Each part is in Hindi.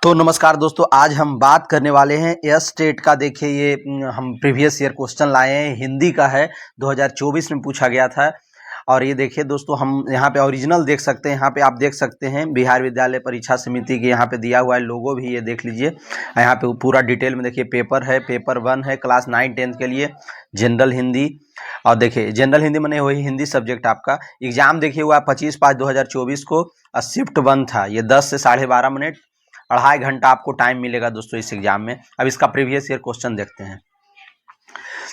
तो नमस्कार दोस्तों, आज हम बात करने वाले हैं एस टेट का। देखिए ये हम प्रीवियस ईयर क्वेश्चन लाए हैं, हिंदी का है, 2024 में पूछा गया था। और ये देखिए दोस्तों, हम यहाँ पे ओरिजिनल देख सकते हैं। यहाँ पे आप देख सकते हैं बिहार विद्यालय परीक्षा समिति के यहाँ पे दिया हुआ है लोगो भी, ये देख लीजिए। यहाँ पे पूरा डिटेल में देखिए पेपर है, पेपर 1 है क्लास 9-10 के लिए जनरल हिंदी। और देखिए जनरल हिंदी मैंने वही हिंदी सब्जेक्ट आपका एग्जाम देखिए हुआ 25/5/2024 को। शिफ्ट 1 था, ये 10 से 12:30 मिनट, 2.5 घंटा आपको टाइम मिलेगा दोस्तों इस एग्जाम में। अब इसका प्रीवियस ईयर क्वेश्चन देखते हैं।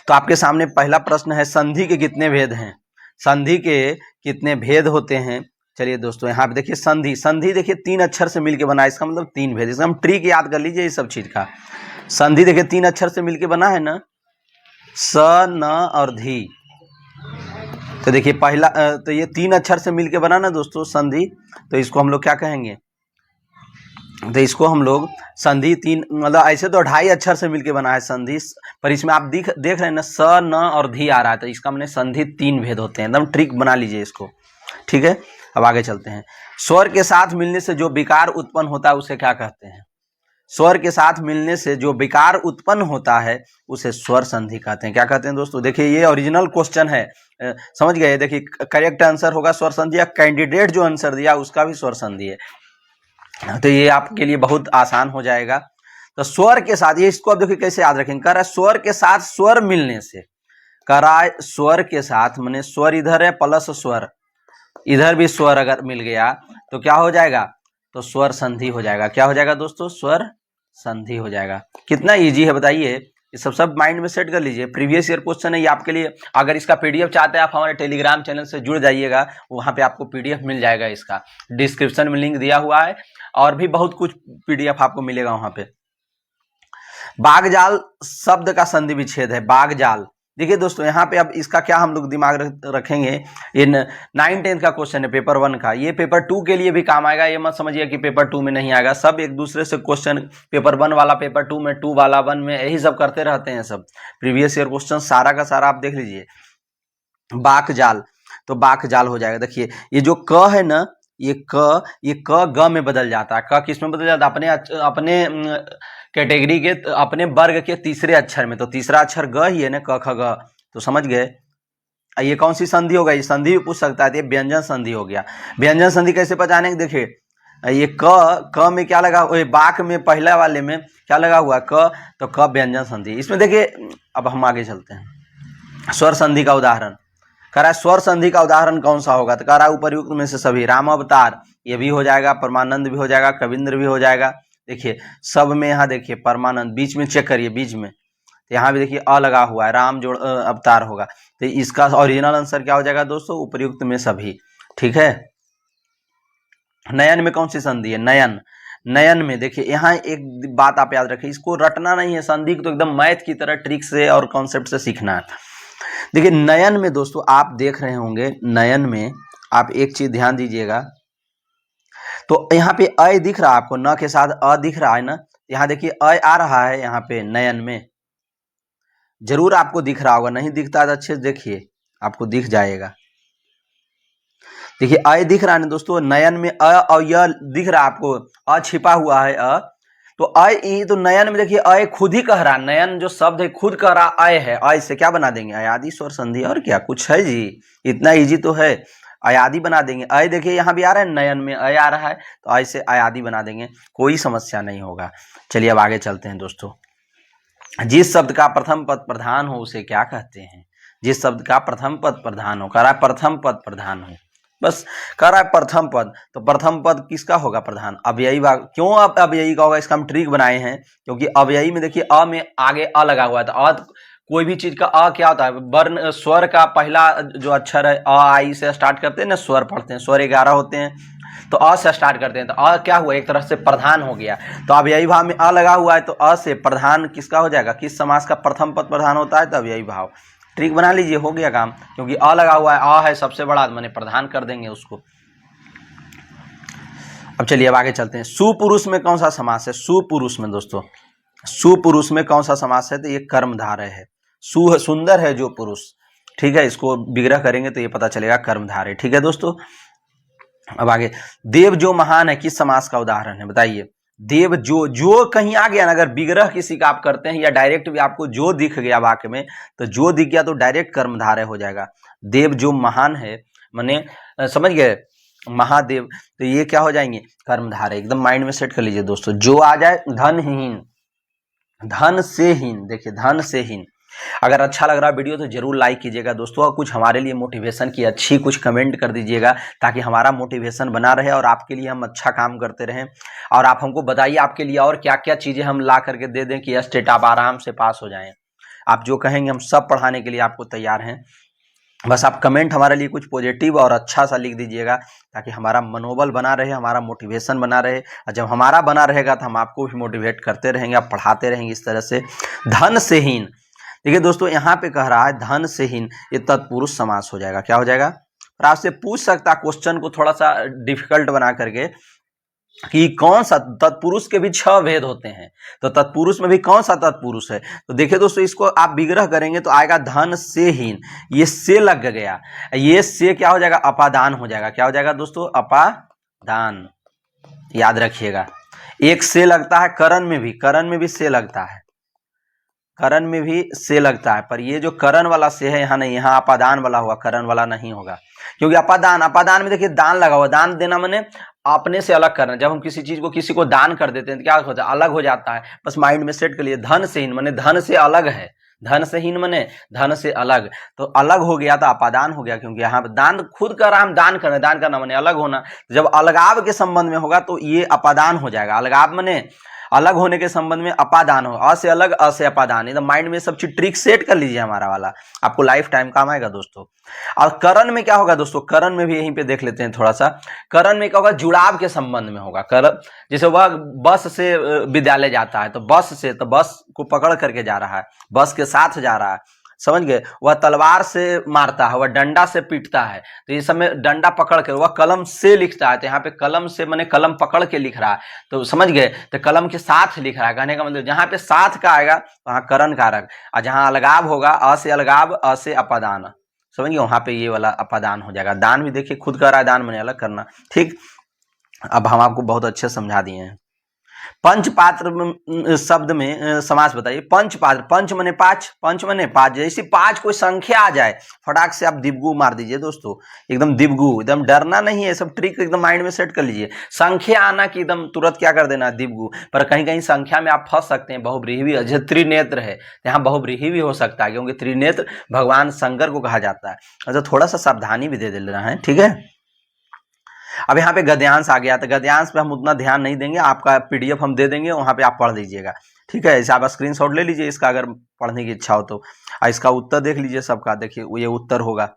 तो आपके सामने पहला प्रश्न है, संधि के कितने भेद हैं? संधि के कितने भेद होते हैं? चलिए दोस्तों यहाँ पे देखिए संधि, संधि देखिए 3 अक्षर से मिलके बना है, इसका मतलब 3 भेद। इसका हम ट्रिक याद कर लीजिए इस सब चीज का। संधि देखिए 3 अक्षर से मिलके बना है ना, स, न और धी। तो देखिए पहला तो ये 3 अक्षर से मिलके बना ना दोस्तों संधि, तो इसको हम लोग क्या कहेंगे? तो इसको हम लोग संधि 3, मतलब ऐसे तो 2.5 अक्षर से मिलके बना है संधि, पर इसमें आप देख रहे हैं ना, स, न और धी आ रहा है, तो इसका हमने संधि 3 भेद होते हैं। एकदम ट्रिक बना लीजिए इसको, ठीक है। अब आगे चलते हैं। स्वर के साथ मिलने से जो विकार उत्पन्न होता है उसे क्या कहते हैं? स्वर के साथ मिलने से जो विकार उत्पन्न होता है उसे स्वर संधि कहते हैं। क्या कहते हैं दोस्तों? देखिए ये ओरिजिनल क्वेश्चन है, समझ गए? देखिए करेक्ट आंसर होगा स्वर संधि, या कैंडिडेट जो आंसर दिया उसका भी स्वर संधि है, तो ये आपके लिए बहुत आसान हो जाएगा। तो स्वर के साथ, ये इसको अब देखिए कैसे याद रखेंगे। कह रहा है स्वर के साथ स्वर मिलने से, कह रहा है स्वर के साथ, माने स्वर इधर है प्लस स्वर इधर भी स्वर अगर मिल गया तो क्या हो जाएगा? तो स्वर संधि हो जाएगा। क्या हो जाएगा दोस्तों? स्वर संधि हो जाएगा। कितना इजी है बताइए, ये सब माइंड में सेट कर लीजिए। प्रीवियस ईयर क्वेश्चन है ये आपके लिए। अगर इसका पीडीएफ चाहते हैं आप हमारे टेलीग्राम चैनल से जुड़ जाइएगा, वहां पे आपको पीडीएफ मिल जाएगा। इसका डिस्क्रिप्शन में लिंक दिया हुआ है, और भी बहुत कुछ पीडीएफ आपको मिलेगा वहां पे। बागजाल शब्द का संधि विच्छेद है, बागजाल। देखिए दोस्तों यहाँ पे अब इसका क्या हम लोग दिमाग रखेंगे। इन 9-10 का क्वेश्चन है, पेपर 1 का। ये पेपर 2 के लिए भी काम आएगा, ये मत समझिए कि पेपर 2 में नहीं आएगा। सब एक दूसरे से क्वेश्चन, पेपर 1 वाला पेपर 2 में, 2 वाला 1 में, यही सब करते रहते हैं सब। प्रीवियस ईयर क्वेश्चन सारा का सारा आप देख लीजिए। बाकजाल, तो बाकजाल हो जाएगा। देखिए ये जो क है ना, ये क ग में बदल जाता है। क किस में बदल जाता है? अपने कैटेगरी के, अपने वर्ग के तीसरे अक्षर में। तो तीसरा अक्षर ग ही है ना, क ख ग। तो समझ गए? ये कौन सी संधि होगा? ये संधि भी पूछ सकता है, ये व्यंजन संधि हो गया। व्यंजन संधि कैसे पहचानेंगे? देखिए ये क में क्या लगा, बाक में पहला वाले में क्या लगा हुआ? क, तो क व्यंजन संधि। इसमें देखिए अब हम आगे चलते हैं। स्वर संधि का उदाहरण कह रहा है, स्वर संधि का उदाहरण कौन सा होगा? तो कह रहा है उपर्युक्त में से सभी। राम अवतार ये भी हो जाएगा, परमानंद भी हो जाएगा, कविंद्र भी हो जाएगा। देखिए सब में यहाँ देखिए परमानंद, बीच में चेक करिए, बीच में तो यहाँ भी देखिए अ लगा हुआ है, राम जोड़ अवतार होगा। तो इसका ओरिजिनल आंसर क्या हो जाएगा दोस्तों? उपर्युक्त में सभी, ठीक है। नयन में कौन सी संधि है? नयन, नयन में देखिए यहाँ एक बात आप याद रखिए, इसको रटना नहीं है, संधि को तो एकदम मैथ की तरह ट्रिक से और कॉन्सेप्ट से सीखना है। देखिए नयन में दोस्तों आप देख रहे होंगे, नयन में आप एक चीज ध्यान दीजिएगा। तो यहाँ पे अ दिख रहा है आपको, न के साथ अ दिख रहा है ना, यहाँ देखिए अ आ रहा है यहाँ पे नयन में, जरूर आपको दिख रहा होगा। नहीं दिखता तो अच्छे से देखिए, आपको दिख जाएगा। देखिए अ दिख रहा है ना दोस्तों, नयन में अ और य दिख रहा है आपको, अ छिपा हुआ है अ, तो अ ई, तो नयन में देखिए अ खुद ही कह रहा, नयन जो शब्द है खुद कह रहा अय है। अय से क्या बना देंगे? अयादि स्वर संधि। और क्या कुछ है जी, इतना इजी तो है, अयादि बना देंगे। अय देखिए यहाँ भी आ रहा है, नयन में अय आ रहा है, तो अय से अयादि बना देंगे, कोई समस्या नहीं होगा। चलिए अब आगे चलते हैं दोस्तों। जिस शब्द का प्रथम पद प्रधान हो उसे क्या कहते हैं? जिस शब्द का प्रथम पद प्रधान हो, कह रहा है प्रथम पद प्रधान हो, बस कह रहा है प्रथम पद, तो प्रथम पद किसका होगा प्रधान? अव्ययी भाग। क्यों अब अव्ययी का होगा? इसका हम ट्रिक बनाए हैं, क्योंकि अव्ययी में देखिए अ में आगे अ लगा हुआ है, तो अ कोई भी चीज का अ क्या होता है? वर्ण, स्वर का पहला जो अक्षर है अ आई से स्टार्ट करते हैं ना, स्वर पढ़ते हैं, स्वर 11 होते हैं, तो अ से स्टार्ट करते हैं, तो अ क्या हुआ? एक तरह से प्रधान हो गया। तो अव्ययी भाव में अ लगा हुआ है, तो अ से प्रधान किसका हो जाएगा? किस समास का प्रथम पद प्रधान होता है? तो अव्ययी भाव। ट्रिक बना लीजिए, हो गया काम, क्योंकि अ लगा हुआ है, अ है सबसे बड़ा, मैंने प्रधान कर देंगे उसको। अब चलिए अब आगे चलते हैं। सुपुरुष में कौन सा समास है? सुपुरुष में दोस्तों, सुपुरुष में कौन सा समास है? तो ये कर्मधारय है। सु सुंदर है जो पुरुष, ठीक है, इसको विग्रह करेंगे तो ये पता चलेगा कर्मधारय, ठीक है दोस्तों। अब आगे, देव जो महान है किस समास का उदाहरण है? बताइए। देव जो कहीं आ गया ना, अगर विग्रह किसी का आप करते हैं या डायरेक्ट भी आपको जो दिख गया वाक्य में, तो जो दिख गया तो डायरेक्ट कर्मधारय हो जाएगा। देव जो महान है, माने समझ गए, महादेव, तो ये क्या हो जाएंगे, कर्मधारय। एकदम माइंड में सेट कर लीजिए दोस्तों। जो आ जाए धनहीन, धन से हीन, देखिए धन से हीन। अगर अच्छा लग रहा वीडियो तो जरूर लाइक कीजिएगा दोस्तों, और कुछ हमारे लिए मोटिवेशन की अच्छी कुछ कमेंट कर दीजिएगा, ताकि हमारा मोटिवेशन बना रहे और आपके लिए हम अच्छा काम करते रहें। और आप हमको बताइए आपके लिए और क्या क्या चीज़ें हम ला करके दे दें कि स्टेट आप आराम से पास हो जाएं। आप जो कहेंगे हम सब पढ़ाने के लिए आपको तैयार हैं। बस आप कमेंट हमारे लिए कुछ पॉजिटिव और अच्छा सा लिख दीजिएगा, ताकि हमारा मनोबल बना रहे, हमारा मोटिवेशन बना रहे। और जब हमारा बना रहेगा तो हम आपको भी मोटिवेट करते रहेंगे, आप पढ़ाते रहेंगे इस तरह से। धन से हीन, देखिए दोस्तों यहाँ पे कह रहा है धन से हीन, ये तत्पुरुष समास हो जाएगा। क्या हो जाएगा? और आपसे पूछ सकता क्वेश्चन को थोड़ा सा डिफिकल्ट बना करके कि कौन सा तत्पुरुष के भी 6 भेद होते हैं, तो तत्पुरुष में भी कौन सा तत्पुरुष है? तो देखिए दोस्तों, इसको आप विग्रह करेंगे तो आएगा धन से हीन, ये से लग गया, ये से क्या हो जाएगा? अपादान हो जाएगा। क्या हो जाएगा दोस्तों? अपादान। याद रखिएगा, एक से लगता है करण में भी, करण में भी से लगता है, करण में भी से लगता है, पर ये जो करण वाला से है यहाँ नहीं, यहाँ अपादान वाला हुआ, करण वाला नहीं होगा। क्योंकि अपादान, अपादान में देखिए दान लगा हुआ, दान देना माने अपने से अलग करना। जब हम किसी चीज को किसी को दान कर देते हैं तो क्या होता है? अलग हो जाता है। बस माइंड में सेट कर लिए, धन से हीन माने धन से अलग है, धन से हीन माने धन से अलग, तो अलग हो गया तो अपादान हो गया। क्योंकि यहाँ दान खुद कर रहा, हम दान कर रहे हैं, दान करना माने अलग होना। जब अलगाव के संबंध में होगा तो ये अपादान हो जाएगा। अलगाव माने अलग होने के संबंध में अपादान हो, अ से अलग, अ से अपादान। एकदम माइंड में सब चीज ट्रिक सेट कर लीजिए, हमारा वाला आपको लाइफ टाइम काम आएगा दोस्तों। और करण में क्या होगा दोस्तों? करण में भी यहीं पे देख लेते हैं थोड़ा सा। करण में क्या होगा? जुड़ाव के संबंध में होगा। करण जैसे वह बस से विद्यालय जाता है, तो बस से, तो बस को पकड़ करके जा रहा है, बस के साथ जा रहा है, समझ गए। वह तलवार से मारता है, वह डंडा से पीटता है, तो इस समय डंडा पकड़ के, वह कलम से लिखता है, तो यहाँ पे कलम से माने कलम पकड़ के लिख रहा है, तो समझ गए। तो कलम के साथ लिख रहा है, कहने का मतलब जहाँ पे साथ का आएगा वहाँ करण कारक, और जहाँ अलगाव होगा, अ से अलगाव, अ से अपादान, समझ गए, वहाँ पे ये वाला अपादान हो जाएगा। दान भी देखिए खुद कर रहा है, दान माने अलग करना। ठीक, अब हम आपको बहुत अच्छे समझा दिए हैं। पंचपात्र शब्द में समास बताइए। पंचपात्र, पंच मने पांच, पंच मने पांच, जैसे पांच कोई संख्या आ जाए फटाक से आप दिवगु मार दीजिए दोस्तों, एकदम दिवगु, एकदम डरना नहीं है, सब ट्रिक एकदम माइंड में सेट कर लीजिए। संख्या आना कि एकदम तुरंत क्या कर देना, दिवगु। पर कहीं कहीं संख्या में आप फंस सकते हैं, बहुव्रीहि भी, जैसे त्रिनेत्र है, यहाँ बहुव्रीहि भी हो सकता है, क्योंकि त्रिनेत्र भगवान शंकर को कहा जाता है। अच्छा, थोड़ा सा सावधानी भी दे देना है, ठीक है। अब यहाँ पे गद्यांश आ गया, तो गद्यांश पे हम उतना ध्यान नहीं देंगे, आपका पीडीएफ हम दे देंगे, वहाँ पे आप पढ़ लीजिएगा, ठीक है। ऐसे आप स्क्रीनशॉट ले लीजिए इसका, अगर पढ़ने की इच्छा हो तो। इसका उत्तर देख लीजिए सबका, देखिए ये उत्तर होगा।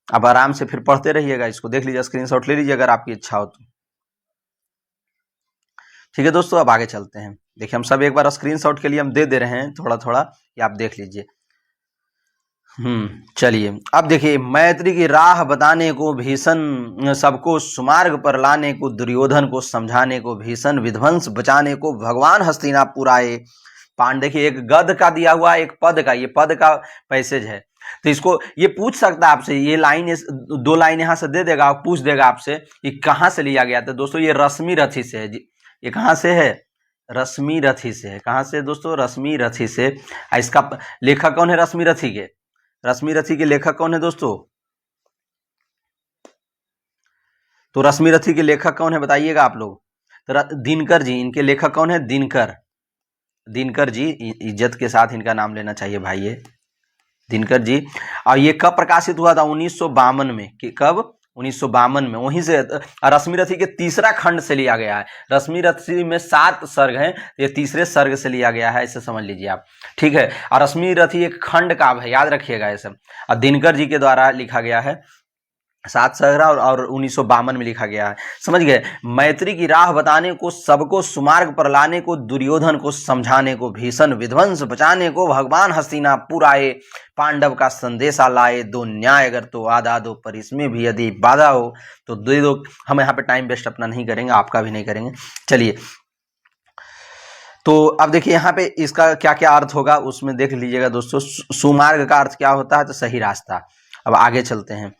अब आराम से फिर पढ़ते रहिएगा, इसको देख लीजिए, स्क्रीनशॉट ले लीजिए अगर आपकी इच्छा हो तो। ठीक है दोस्तों, अब आगे चलते हैं। देखिए हम सब एक बार स्क्रीनशॉट के लिए हम दे रहे हैं थोड़ा थोड़ा, ये आप देख लीजिए। चलिए अब देखिए, मैत्री की राह बताने को भीषण, सबको सुमार्ग पर लाने को दुर्योधन को समझाने को भीषण, विध्वंस बचाने को भगवान हस्तिनापुर आए। पांडे की एक गद का दिया हुआ, एक पद का, ये पद का पैसेज है, तो इसको ये पूछ सकता है आपसे, ये लाइन, 2 लाइन यहाँ से दे देगा, पूछ देगा आपसे ये कहाँ से लिया गया। तो दोस्तों ये रश्मि रथी से है जी। ये कहाँ से है? रश्मि रथी से है। कहाँ से दोस्तों? रश्मि रथी से। इसका लेखक कौन है? रश्मि रथी के, रश्मि रथी के लेखक कौन है दोस्तों? तो रश्मि रथी के लेखक कौन है बताइएगा आप लोग। तो दिनकर जी, इनके लेखक कौन है? दिनकर, दिनकर जी, इज्जत के साथ इनका नाम लेना चाहिए भाई, ये दिनकर जी। और ये कब प्रकाशित हुआ था? 1952 में। कब? 1952 में। वहीं से रश्मि रथी के तीसरा खंड से लिया गया है। रश्मि रथी में 7 सर्ग हैं, ये तीसरे सर्ग से लिया गया है, इसे समझ लीजिए आप, ठीक है। और रश्मि रथी एक खंड काव्य है, याद रखिएगा ये सब। और दिनकर जी के द्वारा लिखा गया है, 7 सर्ग और 1952 में लिखा गया है, समझ गए। मैत्री की राह बताने को, सबको सुमार्ग पर लाने को, दुर्योधन को समझाने को, भीषण विध्वंस बचाने को भगवान हस्तिनापुर आए। पांडव का संदेशा लाए, दो न्याय अगर तो आधा दो, पर इसमें भी यदि बाधा हो तो दे दो। हम यहाँ पे टाइम वेस्ट अपना नहीं करेंगे, आपका भी नहीं करेंगे। चलिए, तो अब देखिए यहाँ पे इसका क्या क्या अर्थ होगा उसमें देख लीजिएगा दोस्तों। सुमार्ग का अर्थ क्या होता है? तो सही रास्ता। अब आगे चलते हैं,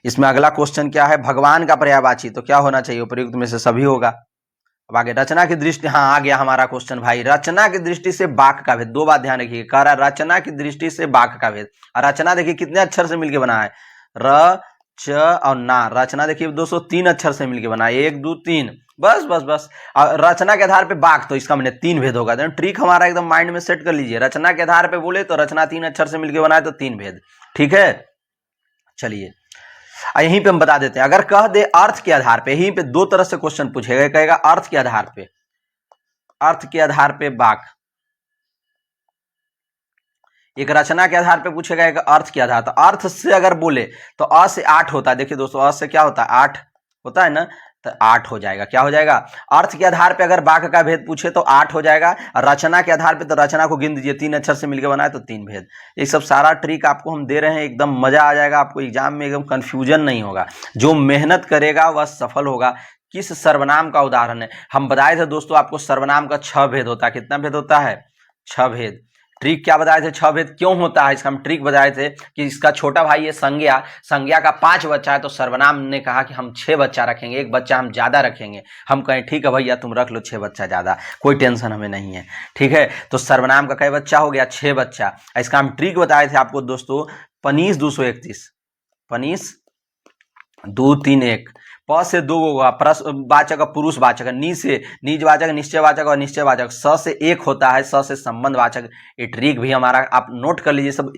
इसमें अगला क्वेश्चन क्या है? भगवान का पर्यायवाची, तो क्या होना चाहिए? उपयुक्त में से सभी होगा। अब आगे रचना की दृष्टि, हाँ आ गया हमारा क्वेश्चन भाई, रचना की दृष्टि से वाक्य का भेद। दो बात ध्यान रखिए, कह रहा है रचना की दृष्टि से वाक्य का भेद। और रचना देखिए कितने अक्षर से मिलकर बना है, र च और ना। रचना देखिए दोस्तों 3 अक्षर से मिलकर बना है, 1 2 3, बस बस बस। रचना के आधार पे वाक्य, तो इसका मैंने 3 भेद होगा। तो ट्रिक हमारा एकदम माइंड में सेट कर लीजिए, रचना के आधार पे बोले तो रचना 3 अक्षर से मिलकर बना है तो 3 भेद। ठीक है, चलिए यहीं पे हम बता देते हैं। अगर कह दे अर्थ के आधार पे, यहीं पे 2 तरह से क्वेश्चन पूछेगा, कहेगा अर्थ के आधार पे, अर्थ के आधार पे वाक्य, एक रचना के आधार पे पूछेगा, एक अर्थ के आधार। तो अर्थ से अगर बोले तो अ से 8 होता है। देखिए दोस्तों अ से क्या होता है, 8 होता है ना, तो 8 हो जाएगा। क्या हो जाएगा, अर्थ के आधार पे अगर वाक्य का भेद पूछे तो 8 हो जाएगा। और रचना के आधार पे तो रचना को गिन दीजिए, 3 अक्षर से मिलकर बना है तो 3 भेद। ये सब सारा ट्रिक आपको हम दे रहे हैं, एकदम मजा आ जाएगा आपको, एग्जाम में एकदम कंफ्यूजन नहीं होगा। जो मेहनत करेगा वह सफल होगा। किस सर्वनाम का उदाहरण है, हम बताए थे दोस्तों आपको सर्वनाम का 6 भेद होता है। कितना भेद होता है, 6 भेद। ट्रिक क्या बताए थे, 6 भेद क्यों होता है इसका हम ट्रिक बताए थे कि इसका छोटा भाई है संज्ञा, संज्ञा का 5 बच्चा है तो सर्वनाम ने कहा कि हम 6 बच्चा रखेंगे, 1 बच्चा हम ज्यादा रखेंगे। हम कहें ठीक है भैया तुम रख लो 6 बच्चा ज्यादा, कोई टेंशन हमें नहीं है। ठीक है, तो सर्वनाम का कई बच्चा हो गया, 6 बच्चा। इसका हम ट्रिक बताए थे आपको दोस्तों, पनीस 231, पनीस 2 3 1, प से 2 होगा, वाचक पुरुष वाचक, नी से निजवाचक, निश्चयवाचक और निश्चयवाचक, स से 1 होता है, स से संबंधवाचक। ये ट्रिक भी हमारा आप नोट कर लीजिए, सब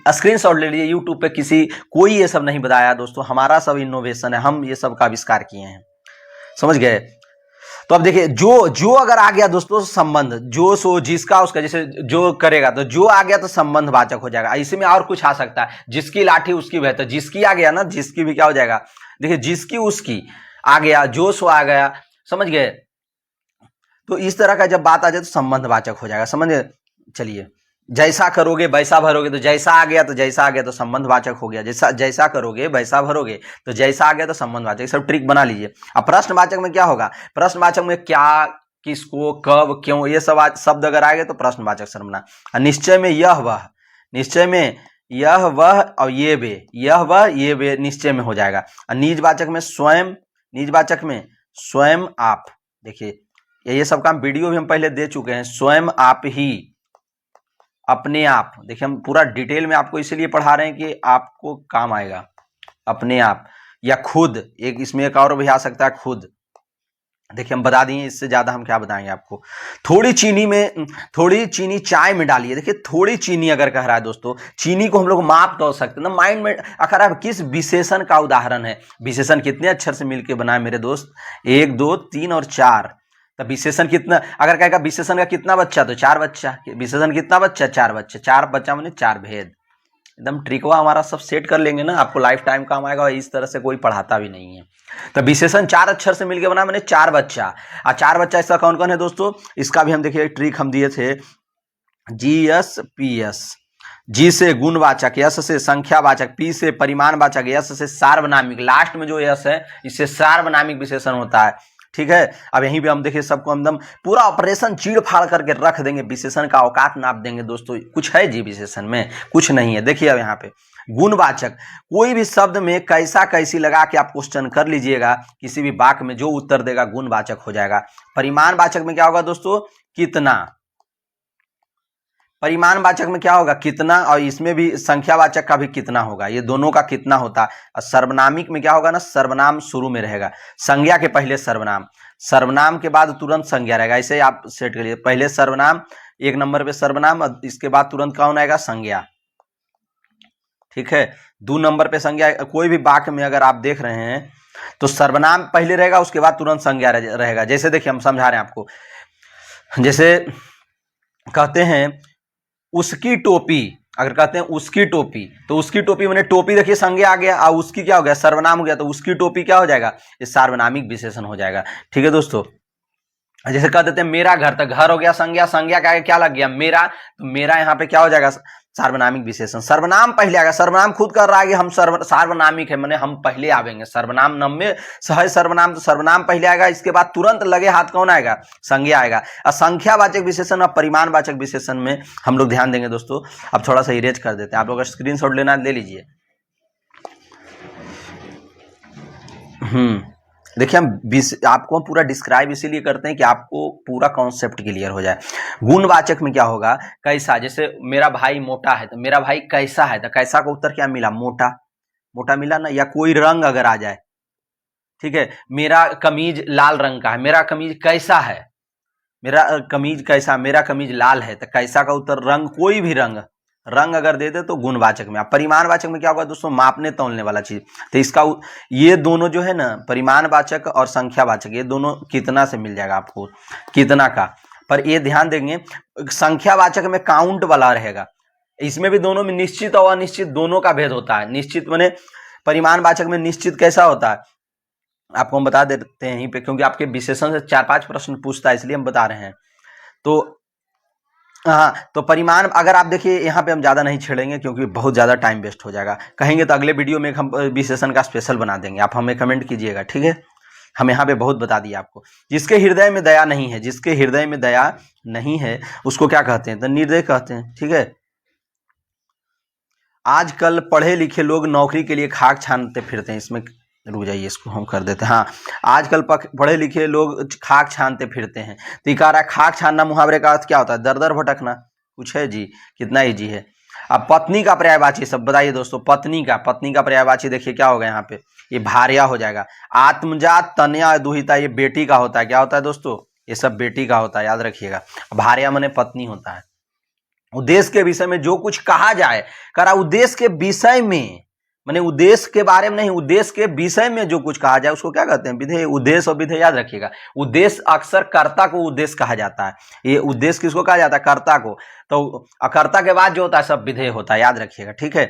स्क्रीनशॉट ले लीजिए। यूट्यूब पे किसी कोई ये सब नहीं बताया दोस्तों, हमारा सब इनोवेशन है, हम ये सब का आविष्कार किए हैं, समझ गए। तो अब देखिए जो अगर आ गया दोस्तों संबंध, जो सो जिसका उसका, जैसे जो करेगा तो जो आ गया तो संबंध वाचक हो जाएगा। इसमें और कुछ आ सकता है, जिसकी लाठी उसकी बेहतर, जिसकी आ गया ना, जिसकी भी क्या हो जाएगा, देखिए जिसकी उसकी आ गया, जो सो आ गया, समझ गए। तो इस तरह का जब बात आ जाए तो संबंध वाचक हो जाएगा, समझ गए। चलिए जैसा करोगे वैसा भरोगे, तो जैसा आ गया तो जैसा आ गया तो संबंध वाचक हो गया। जैसा करोगे वैसा भरोगे तो जैसा आ गया तो संबंध वाचक। सब ट्रिक बना लीजिए। अब प्रश्नवाचक में क्या होगा, प्रश्नवाचक में क्या, किसको, कब, क्यों, ये सब शब्द अगर आ गए तो प्रश्नवाचक सर्वनाम। निश्चय में यह वह, निश्चय में यह वह और ये वे, यह वह ये वे निश्चय में हो जाएगा। और निजवाचक में स्वयं, निजवाचक में स्वयं आप। देखिए ये सब काम वीडियो भी हम पहले दे चुके हैं, स्वयं आप ही, अपने आप। देखिए हम पूरा डिटेल में आपको इसलिए पढ़ा रहे हैं कि आपको काम आएगा। अपने आप या खुद, एक इसमें एक और भी आ सकता है खुद। देखिए हम बता दिए, इससे ज्यादा हम क्या बताएंगे आपको। थोड़ी चीनी में, थोड़ी चीनी चाय में डालिए। देखिए थोड़ी चीनी अगर कह रहा है दोस्तों, चीनी को हम लोग माप तो सकते हैं ना माइंड में। अगर आप किस विशेषण का उदाहरण है, विशेषण कितने अक्षर से मिलकर बना है मेरे दोस्त, 1 2 3 और 4। तो विशेषण कितना, अगर कहेगा विशेषण का कितना बच्चा, तो 4 बच्चा। विशेषण कितना बच्चा, 4 बच्चे। 4 बच्चा माने 4 भेद। एकदम ट्रिकवा हमारा सब सेट कर लेंगे ना, आपको लाइफ टाइम काम आएगा। और इस तरह से कोई पढ़ाता भी नहीं है। तो विशेषण 4 अक्षर से मिलकर बना मैंने 4 बच्चा। और 4 बच्चा इसका कौन कौन है दोस्तों, इसका भी हम देखिए ट्रिक हम दिए थे, GS-PS। जी से गुणवाचक, यस से संख्यावाचक, पी से परिमाणवाचक, यस से सार्वनामिक। लास्ट में जो यस है इससे सार्वनामिक विशेषण होता है। ठीक है, अब यहीं पे हम देखिए सबको एकदम पूरा ऑपरेशन चीड़ फाड़ करके रख देंगे, विशेषण का औकात नाप देंगे दोस्तों। कुछ है जी विशेषण में, कुछ नहीं है। देखिए अब यहाँ पे गुणवाचक, कोई भी शब्द में कैसा कैसी लगा के आप क्वेश्चन कर लीजिएगा, किसी भी वाक्य में जो उत्तर देगा गुणवाचक हो जाएगा। परिमाणवाचक में क्या होगा दोस्तों, कितना। परिमाणवाचक में क्या होगा, कितना। और इसमें भी संख्यावाचक का भी कितना होगा, ये दोनों का कितना होता है। और सर्वनामिक में क्या होगा ना, सर्वनाम शुरू में रहेगा, संज्ञा के पहले सर्वनाम, सर्वनाम के बाद तुरंत संज्ञा रहेगा। ऐसे आप सेट करिए, पहले सर्वनाम, 1 नंबर पे सर्वनाम, और इसके बाद तुरंत कौन आएगा, संज्ञा। ठीक है, 2 नंबर पे संज्ञा। कोई भी वाक्य में अगर आप देख रहे हैं तो सर्वनाम पहले रहेगा, उसके बाद तुरंत संज्ञा रहेगा। जैसे देखिए हम समझा रहे हैं आपको, जैसे कहते हैं उसकी टोपी, अगर कहते हैं उसकी टोपी, तो उसकी टोपी मैंने टोपी देखिए संज्ञा आ गया, और उसकी क्या हो गया, सर्वनाम हो गया। तो उसकी टोपी क्या हो जाएगा, ये सार्वनामिक विशेषण हो जाएगा। ठीक है दोस्तों, जैसे कह देते हैं मेरा घर, तो घर हो गया संज्ञा, संज्ञा का क्या लग गया, मेरा। तो मेरा यहाँ पे क्या हो जाएगा, सार्वनामिक विशेषण। सर्वनाम पहले आएगा, सर्वनाम खुद कर रहा है कि हम सार्वनामिक है, मैंने हम पहले आवेंगे। सर्वनाम नम में सह सर्वनाम, तो सर्वनाम पहले आएगा, इसके बाद तुरंत लगे हाथ कौन आएगा, संज्ञा आएगा। और संख्यावाचक विशेषण और परिमाणवाचक विशेषण में हम लोग ध्यान देंगे दोस्तों। अब थोड़ा सा इरेज कर देते हैं, आप लोग स्क्रीनशॉट लेना ले लीजिए। देखिए आपको हम पूरा डिस्क्राइब इसीलिए करते हैं कि आपको पूरा कॉन्सेप्ट क्लियर हो जाए। गुणवाचक में क्या होगा, कैसा, जैसे मेरा भाई मोटा है तो मेरा भाई कैसा है, तो कैसा का उत्तर क्या मिला, मोटा, मोटा मिला ना। या कोई रंग अगर आ जाए, ठीक है, मेरा कमीज लाल रंग का है, मेरा कमीज कैसा है, मेरा कमीज कैसा, मेरा कमीज लाल है, तो कैसा का उत्तर रंग, कोई भी रंग, रंग अगर दे दे तो गुणवाचक में। आप परिमाणवाचक में क्या होगा दोस्तों, मापने तौलने वाला चीज। तो इसका ये दोनों जो है ना, परिमाणवाचक और संख्यावाचक, ये दोनों कितना से मिल जाएगा आपको, कितना का। पर ये ध्यान देंगे, संख्यावाचक में काउंट वाला रहेगा, इसमें भी दोनों में निश्चित और अनिश्चित दोनों का भेद होता है। निश्चित माने परिमाणवाचक में निश्चित कैसा होता है, आपको हम बता देते हैं यहीं पे, क्योंकि आपके विशेषण से 4-5 प्रश्न पूछता है, इसलिए हम बता रहे हैं। तो हाँ, तो परिमाण अगर आप देखिए, यहाँ पे हम ज़्यादा नहीं छेड़ेंगे क्योंकि बहुत ज़्यादा टाइम वेस्ट हो जाएगा। कहेंगे तो अगले वीडियो में हम विशेषण का स्पेशल बना देंगे, आप हमें कमेंट कीजिएगा, ठीक है। हम यहाँ पे बहुत बता दिया आपको। जिसके हृदय में दया नहीं है, जिसके हृदय में दया नहीं है उसको क्या कहते हैं, तो निर्दय कहते हैं, ठीक है। आजकल पढ़े लिखे लोग नौकरी के लिए खाक छानते फिरते हैं, इसमें रुक जाइए, इसको हम कर देते हैं। हाँ, आजकल पढ़े लिखे लोग खाक छानते फिरते हैं। तो ये कह रहा है खाक छानना मुहावरे का अर्थ क्या होता है, दर दर भटकना। कुछ है जी, कितना इजी है। अब पत्नी का पर्यायवाची सब बताइए दोस्तों, पत्नी का पर्यायवाची देखिए क्या होगा यहाँ पे, ये भार्या हो जाएगा। आत्मजात, तनया, दुहिता, ये बेटी का होता है, क्या होता है दोस्तों, ये सब बेटी का होता है, याद रखिएगा। भार्या माने पत्नी होता है। उद्देश्य के विषय में जो कुछ कहा जाए, करा उद्देश्य के विषय में, माने उद्देश्य के बारे में नहीं, उद्देश्य के विषय में जो कुछ कहा जाए उसको क्या कहते हैं, विधेय। उद्देश्य और विधेय याद रखिएगा। उद्देश्य अक्सर कर्ता को उद्देश्य कहा जाता है, ये उद्देश्य किसको कहा जाता है, कर्ता को। तो कर्ता के बाद जो होता है सब विधेय होता है, याद रखिएगा, ठीक है।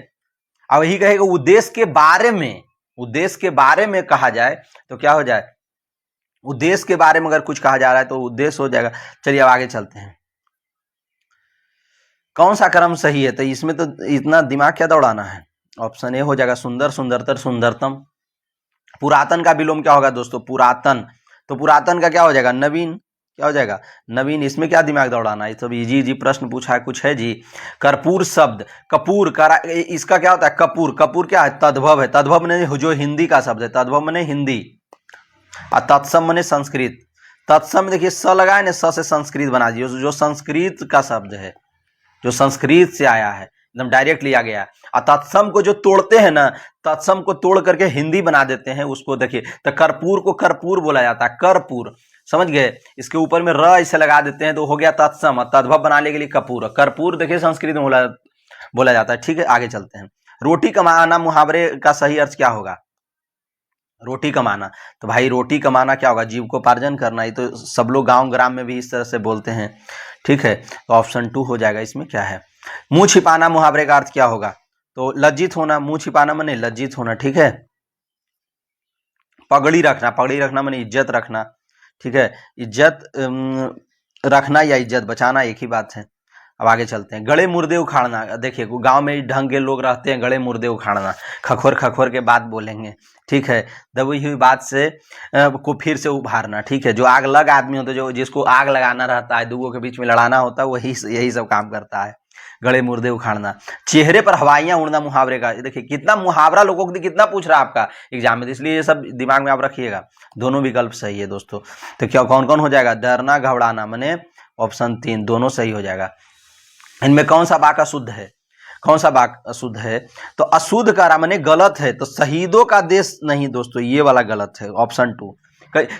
अब यही कहेगा उद्देश्य के बारे में, उद्देश्य के बारे में कहा जाए तो क्या हो जाए, उद्देश्य के बारे में अगर कुछ कहा जा रहा है तो उद्देश्य हो जाएगा। चलिए अब आगे चलते हैं। कौन सा क्रम सही है, तो इसमें तो इतना दिमाग क्या दौड़ाना है। ऑप्शन ए हो जाएगा, सुंदर, सुंदरतर, सुंदरतम। पुरातन का विलोम क्या होगा दोस्तों, पुरातन। तो पुरातन का क्या हो जाएगा, नवीन। क्या हो जाएगा, नवीन। इसमें क्या दिमाग दौड़ाना है, सब इजी इजी प्रश्न पूछा है, कुछ है जी। कर्पूर शब्द, कपूर, इसका क्या होता है, कपूर। कपूर क्या है, तद्भव है। तद्भव ने जो हिंदी का शब्द है, तद्भव मने हिंदी, और तत्सम मने संस्कृत। तत्सम देखिए स लगाए ना, स से संस्कृत बना दिए, जो संस्कृत का शब्द है, जो संस्कृत से आया है, एकदम डायरेक्ट लिया गया। और तत्सम को जो तोड़ते हैं ना, तत्सम को तोड़ करके हिंदी बना देते हैं, उसको देखिए। तो कर्पूर को कर्पूर बोला जाता है, कर्पूर, समझ गए। इसके ऊपर में र ऐसे लगा देते हैं तो हो गया तत्सम, और तद्भव बनाने के लिए कपूर। कर्पूर देखिए संस्कृत में बोला जाता है, ठीक है। आगे चलते हैं। रोटी कमाना मुहावरे का सही अर्थ क्या होगा, रोटी कमाना। तो भाई रोटी कमाना क्या होगा, जीविकोपार्जन करना। ये तो सब लोग गांव ग्राम में भी इस तरह से बोलते हैं, ठीक है। तो ऑप्शन 2 हो जाएगा। इसमें क्या है, मुंह छिपाना मुहावरे का अर्थ क्या होगा, तो लज्जित होना। मुंह छिपाना माने लज्जित होना, ठीक है। पगड़ी रखना, पगड़ी रखना माने इज्जत रखना, ठीक है। इज्जत रखना या इज्जत बचाना एक ही बात है। अब आगे चलते हैं। गड़े मुर्दे उखाड़ना, देखिए गांव में ढंग के लोग रहते हैं, गड़े मुर्दे उखाड़ना, खखोर खखोर के बात बोलेंगे, ठीक है। दबी हुई बात से को फिर से उभारना, ठीक है। जो आग लग आदमी होता है, जो जिसको आग लगाना रहता है, दूगों के बीच में लड़ाना होता है, वही यही सब काम करता है, गड़े मुर्दे उखाड़ना। चेहरे पर हवाइयां उड़ना मुहावरे का, देखिए कितना मुहावरा लोगों को कितना पूछ रहा है आपका एग्जाम में, इसलिए ये सब दिमाग में आप रखिएगा। दोनों विकल्प सही है दोस्तों। तो क्या कौन कौन हो जाएगा, डरना घबराना माने ऑप्शन 3 दोनों सही हो जाएगा। इनमें कौन सा वाक्य अशुद्ध है, कौन सा वाक्य अशुद्ध है, तो अशुद्ध का माने गलत है। तो शहीदों का देश नहीं दोस्तों, ये वाला गलत है, ऑप्शन 2।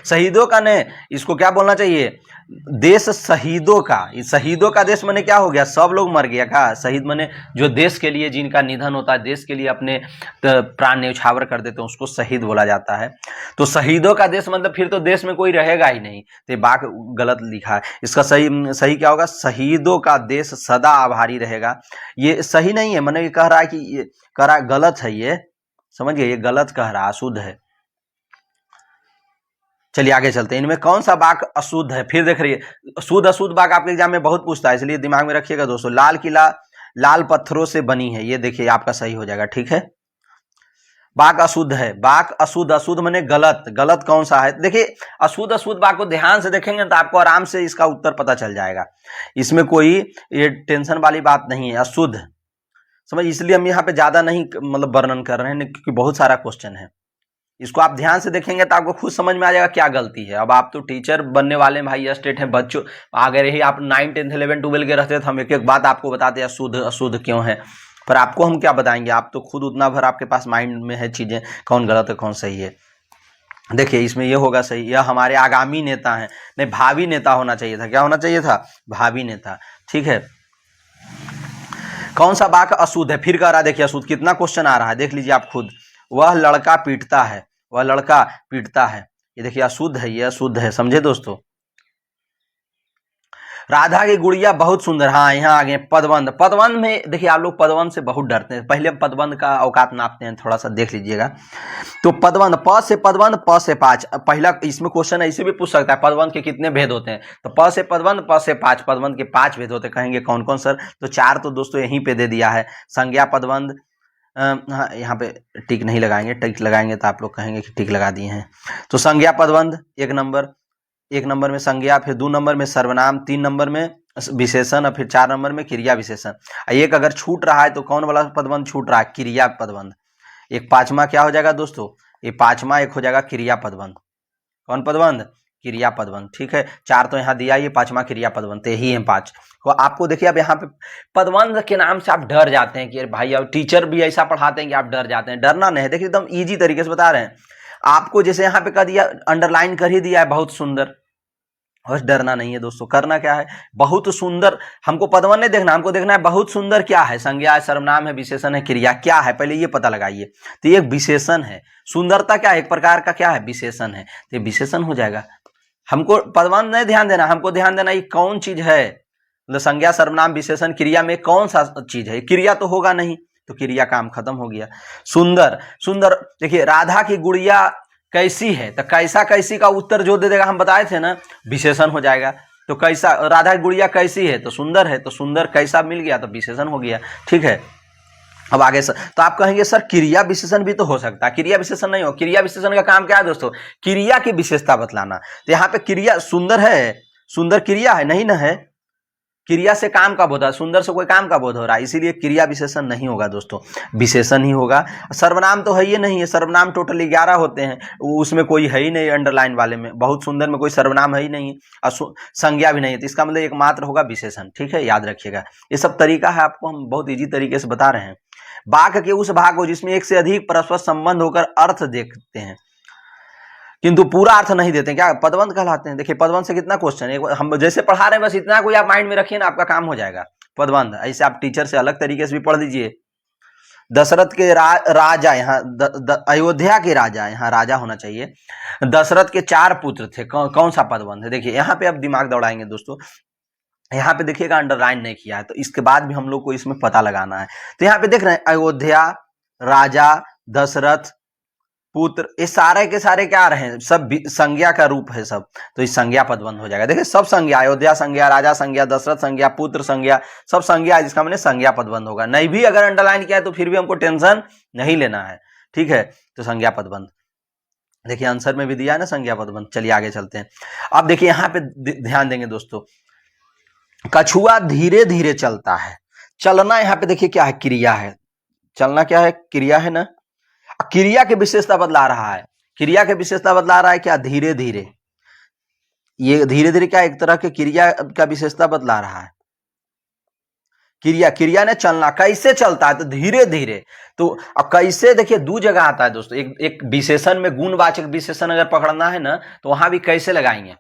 शहीदों का ने, इसको क्या बोलना चाहिए, देश शहीदों का। शहीदों का देश माने क्या हो गया, सब लोग मर गया का। शहीद माने जो देश के लिए जिनका निधन होता है, देश के लिए अपने प्राण न्यौछावर कर देते हैं, उसको शहीद बोला जाता है। तो शहीदों का देश मतलब फिर तो देश में कोई रहेगा ही नहीं, तो बात गलत लिखा है। इसका सही क्या होगा, शहीदों का देश सदा आभारी रहेगा। ये सही नहीं है, मैंने ये कह रहा है कि ये कह रहा गलत है, ये समझिए, ये गलत कह रहा, अशुद्ध है। चलिए आगे चलते हैं। इनमें कौन सा वाक्य अशुद्ध है, फिर देख रहिए शुद्ध अशुद्ध वाक्य आपके एग्जाम में बहुत पूछता है, इसलिए दिमाग में रखिएगा दोस्तों। लाल किला लाल पत्थरों से बनी है, ये देखिए आपका सही हो जाएगा, ठीक है। वाक्य अशुद्ध है, वाक्य अशुद्ध, अशुद्ध माने गलत। गलत कौन सा है, देखिए अशुद्ध अशुद्ध वाक्य को ध्यान से देखेंगे तो आपको आराम से इसका उत्तर पता चल जाएगा। इसमें कोई ये टेंशन वाली बात नहीं है, अशुद्ध समझ। इसलिए हम यहाँ पे ज्यादा नहीं मतलब वर्णन कर रहे हैं, क्योंकि बहुत सारा क्वेश्चन है। इसको आप ध्यान से देखेंगे तो आपको खुद समझ में आ जाएगा क्या गलती है। अब आप तो टीचर बनने वाले भाई, यह स्टेट है बच्चों, अगर यही आप 9, 10, 11, 12 के रहते तो हम एक एक बात आपको बताते हैं शुद्ध अशुद्ध क्यों है, पर आपको हम क्या बताएंगे, आप तो खुद उतना भर आपके पास माइंड में है चीजें, कौन गलत है कौन सही है। देखिए इसमें ये होगा सही, यह हमारे आगामी नेता हैं, नहीं भावी नेता होना चाहिए था, क्या होना चाहिए था, भावी नेता। ठीक है, कौन सा वाक्य अशुद्ध है, फिर कह रहा है, देखिए अशुद्ध कितना क्वेश्चन आ रहा है, देख लीजिए आप खुद। वह लड़का पीटता है, वह लड़का पीटता है, ये देखिए अशुद्ध है, ये अशुद्ध है, समझे दोस्तों। राधा की गुड़िया बहुत सुंदर, हाँ यहाँ आगे पदबंध। पदबंध में देखिए आप लोग पदबंध से बहुत डरते हैं, पहले पदबंध का औकात नापते हैं, थोड़ा सा देख लीजिएगा। तो पदबंध, प से पदबंध, प से पाँच, पहला इसमें क्वेश्चन ऐसे भी पूछ सकता है पदबंध के कितने भेद होते हैं, तो प से पदबंध, प से पाँच, पदबंध के 5 भेद होते हैं। कहेंगे कौन कौन सर, तो 4 तो दोस्तों यहीं पे दे दिया है। संज्ञा पदबंध, हाँ यहाँ पे टिक नहीं लगाएंगे, टिक लगाएंगे तो आप लोग कहेंगे कि टिक लगा दिए हैं। तो संज्ञा पदबंध 1 नंबर में संज्ञा, फिर 2 नंबर में सर्वनाम, 3 नंबर में विशेषण, और फिर 4 नंबर में क्रिया विशेषण। एक अगर छूट रहा है तो कौन वाला पदबंध छूट रहा है, क्रिया पदबंध। एक 5वां क्या हो जाएगा दोस्तों, ये 5वां एक हो जाएगा क्रिया पदबंध। कौन पदबंध, क्रिया पदबंध। ठीक है, 4 तो यहाँ दिया, ये 5वां क्रिया पदबंध, तो यही है 5। तो आपको देखिए अब यहाँ पे पदबंध के नाम से आप डर जाते हैं कि भाई अब टीचर भी ऐसा पढ़ाते हैं कि आप डर जाते हैं। डरना नहीं है, देखिए एकदम ईजी तरीके से बता रहे हैं आपको। जैसे यहाँ पे कह दिया, अंडरलाइन कर ही दिया है बहुत सुंदर, बस डरना नहीं है दोस्तों। करना क्या है, बहुत सुंदर, हमको पदबंध नहीं देखना, हमको देखना है बहुत सुंदर क्या है, संज्ञा है, सर्वनाम है, विशेषण है, क्रिया क्या है, पहले ये पता लगाइए। तो ये विशेषण है, सुंदरता क्या है, एक प्रकार का क्या है, विशेषण है, तो ये विशेषण हो जाएगा। हमको पदबंध नहीं ध्यान देना, हमको ध्यान देना ये कौन चीज है, मतलब संज्ञा सर्वनाम विशेषण क्रिया में कौन सा चीज है, क्रिया तो होगा नहीं, तो क्रिया काम खत्म हो गया। सुंदर, सुंदर देखिए राधा की गुड़िया कैसी है, तो कैसा कैसी का उत्तर जो दे देगा, हम बताए थे ना, विशेषण हो जाएगा। तो कैसा, राधा की गुड़िया कैसी है, तो सुंदर है, तो सुंदर कैसा मिल गया, तो विशेषण हो गया। ठीक है, अब आगे सर, तो आप कहेंगे सर क्रिया विशेषण भी तो हो सकता है, क्रिया विशेषण नहीं हो, क्रिया विशेषण का काम क्या है दोस्तों, क्रिया की विशेषता बतलाना। तो यहाँ पे क्रिया सुंदर है, सुंदर क्रिया है नहीं ना है, क्रिया से काम का बोध है, सुंदर से कोई काम का बोध हो रहा है, इसीलिए क्रिया विशेषण नहीं होगा दोस्तों, विशेषण ही होगा। सर्वनाम तो है ही नहीं है, सर्वनाम टोटल 11 होते हैं, उसमें कोई है ही नहीं, अंडरलाइन वाले में बहुत सुंदर में कोई सर्वनाम है ही नहीं है, और संज्ञा भी नहीं है, तो इसका मतलब एकमात्र होगा विशेषण। ठीक है, याद रखिएगा, ये सब तरीका है, आपको हम बहुत ईजी तरीके से बता रहे हैं। वाक्य के उस भाग को जिसमें एक से अधिक परस्पर संबंध होकर अर्थ देखते हैं किंतु पूरा अर्थ नहीं देते, क्या पदबंध कहलाते हैं। देखिए पदबंध से कितना क्वेश्चन है, हम जैसे पढ़ा रहे हैं बस इतना कोई आप माइंड में रखिए ना, आपका काम हो जाएगा। पदबंध ऐसे आप टीचर से अलग तरीके से भी पढ़ दीजिए। दशरथ के राजा, यहाँ अयोध्या के राजा, यहाँ राजा होना चाहिए। दशरथ के 4 पुत्र थे, कौन सा पदबंध है, देखिए यहाँ पे आप दिमाग दौड़ाएंगे दोस्तों। यहाँ पे देखिएगा अंडरलाइन नहीं किया है, तो इसके बाद भी हम लोग को इसमें पता लगाना है। तो यहाँ पे देख रहे हैं अयोध्या, राजा, दशरथ, पुत्र, ये सारे के सारे क्या आ रहे हैं, सब संज्ञा का रूप है सब, तो इस संज्ञा पदबंध हो जाएगा। देखिए सब संज्ञा, अयोध्या संज्ञा, राजा संज्ञा, दशरथ संज्ञा, पुत्र संज्ञा, सब संज्ञा है, जिसका मैंने संज्ञा पदबंध होगा। नहीं भी अगर अंडरलाइन किया है तो फिर भी हमको टेंशन नहीं लेना है। ठीक है, तो संज्ञा पदबंध, देखिए आंसर में भी दिया है ना संज्ञा पदबंध। चलिए आगे चलते हैं। अब देखिए यहाँ पे ध्यान देंगे दोस्तों, कछुआ धीरे धीरे चलता है, चलना यहाँ पे देखिए क्या है, क्रिया है, चलना क्या है, क्रिया है ना, क्रिया की विशेषता बदला रहा है, क्रिया की विशेषता बदला रहा है क्या, धीरे धीरे, ये धीरे धीरे क्या एक तरह के क्रिया का विशेषता बदला रहा है। क्रिया ने चलना, कैसे चलता है, तो धीरे धीरे। तो अब कैसे देखिए 2 जगह आता है दोस्तों, एक विशेषण में गुणवाचक विशेषण अगर पकड़ना है ना, तो वहां भी कैसे लगाएंगे,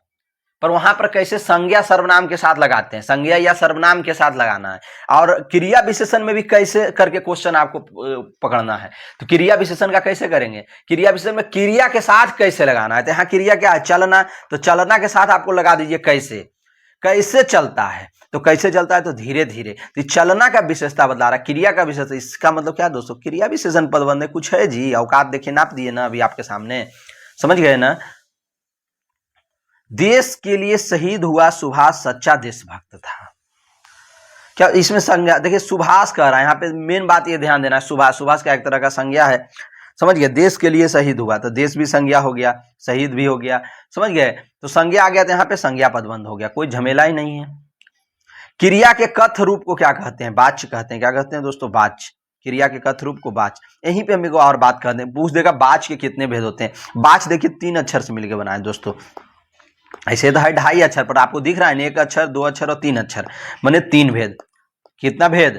पर वहां पर कैसे संज्ञा सर्वनाम के साथ लगाते हैं, संज्ञा या सर्वनाम के साथ लगाना है। और क्रिया विशेषण में भी कैसे करके क्वेश्चन आपको पकड़ना है, तो क्रिया विशेषण का कैसे करेंगे, क्रिया विशेषण में क्रिया के साथ कैसे लगाना है। तो यहाँ क्रिया क्या है, चलना, तो चलना के साथ आपको लगा दीजिए कैसे, कैसे चलता है, तो कैसे चलता है, तो धीरे धीरे। तो चलना का विशेषता बदला रहा है, क्रिया का विशेषता, इसका मतलब क्या दोस्तों, क्रिया विशेषण पदबंध है, कुछ है जी, औकात देखिए, नाप दिए ना अभी आपके सामने, समझ गए ना। देश के लिए शहीद हुआ सुभाष सच्चा देशभक्त था, क्या इसमें संज्ञा, देखिए सुभाष कह रहा है, यहाँ पे मेन बात ये ध्यान देना है, सुभाष का एक तरह का संज्ञा है, समझ गए। देश के लिए शहीद हुआ, तो देश भी संज्ञा हो गया, शहीद भी हो गया, समझ गए। तो संज्ञा आ गया, तो यहाँ पे संज्ञा पदबंध हो गया, कोई झमेला ही नहीं है। क्रिया के कथ रूप को क्या कहते हैं, वाच्य कहते हैं, क्या कहते हैं दोस्तों, वाच्य। क्रिया के कथ रूप को बाच। यहीं पे हम एक और बात कर दें, पूछ देगा बाच के कितने भेद होते हैं। बाच देखिए 3 अक्षर से मिलकर बना है दोस्तों, ऐसे तो है 2.5 अक्षर, पर आपको दिख रहा है 1 अक्षर, 2 अक्षर और 3 अक्षर, माने 3 भेद। कितना भेद?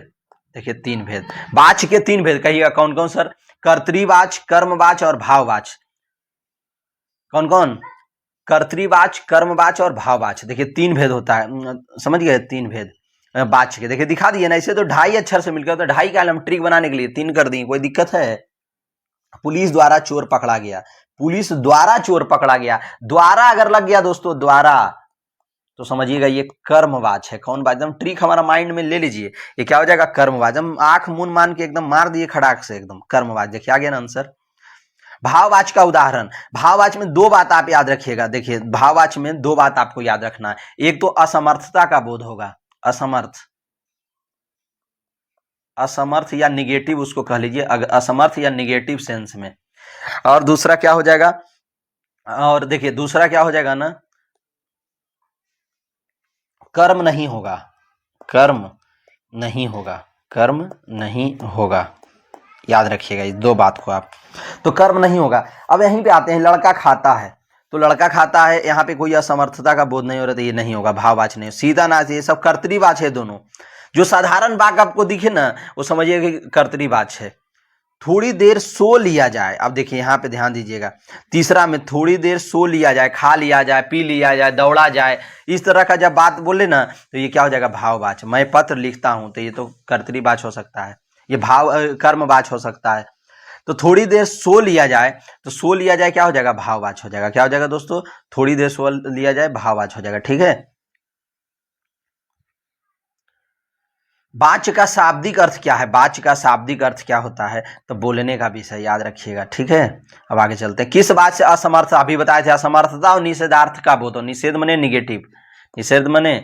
देखिए 3 भेद। बाच के 3 भेद कहिएगा कौन कौन सर? कर्तृवाच, कर्मवाच और भाववाच। कौन कौन? कर्तृवाच, कर्मवाच और भाववाच। देखिए 3 भेद होता है, समझ गए? 3 भेद बाच के। देखिए दिखा दिए ना, ऐसे तो 2.5 अक्षर से मिलकर, तो 2.5 का हम ट्रिक बनाने के लिए 3 कर दिए, कोई दिक्कत है? पुलिस द्वारा चोर पकड़ा गया, पुलिस द्वारा चोर पकड़ा गया, द्वारा अगर लग गया दोस्तों, द्वारा, तो समझिएगा ये कर्मवाच है। कौन बात? एकदम ट्रिक हमारा माइंड में ले लीजिए, ये क्या हो जाएगा? कर्मवाच। हम आंख मुन मान के एकदम मार दिए खड़ाक से, एकदम कर्मवाच। देखिए आ गया ना आंसर। भाववाच का उदाहरण, भाववाच में 2 बात आप याद रखिएगा। देखिए भाववाच में 2 बात आपको याद रखना है। एक तो असमर्थता का बोध होगा, असमर्थ, असमर्थ या निगेटिव उसको कह लीजिए, असमर्थ या निगेटिव सेंस में। और दूसरा क्या हो जाएगा? और देखिए दूसरा क्या हो जाएगा ना, कर्म नहीं होगा, कर्म नहीं होगा, कर्म नहीं होगा। याद रखिएगा इस 2 बात को आप, तो कर्म नहीं होगा। अब यहीं पे आते हैं, लड़का खाता है, तो लड़का खाता है, यहाँ पे कोई असमर्थता का बोध नहीं हो रहा, तो ये नहीं होगा, भाववाच नहीं। सीता नाच, ये सब कर्तृवाच है दोनों। जो साधारण वाक्य आपको दिखे ना, वो समझिए कि कर्तृवाच है। थोड़ी देर सो लिया जाए, अब देखिए यहाँ पे ध्यान दीजिएगा, तीसरा में थोड़ी देर सो लिया जाए, खा लिया जाए, पी लिया जाए, दौड़ा जाए, इस तरह का जब बात बोले ना, तो ये क्या हो जाएगा? भाववाच। मैं पत्र लिखता हूं, तो ये तो कर्तृवाच हो सकता है, ये भाव कर्मवाच हो सकता है। तो थोड़ी देर सो लिया जाए, तो सो लिया जाए क्या हो जाएगा? भाववाच हो जाएगा। क्या हो जाएगा दोस्तों? थोड़ी देर सो लिया जाए, भाववाच हो जाएगा। ठीक है। वाच का शाब्दिक अर्थ क्या है? वाच का शाब्दिक अर्थ क्या होता है? तो बोलने का विषय, याद रखिएगा। ठीक है, अब आगे चलते हैं। किस बात से असमर्थ? अभी बताए थे, असमर्थता और निषेधार्थ का बोध हो। निषेध मने निगेटिव, निषेध मने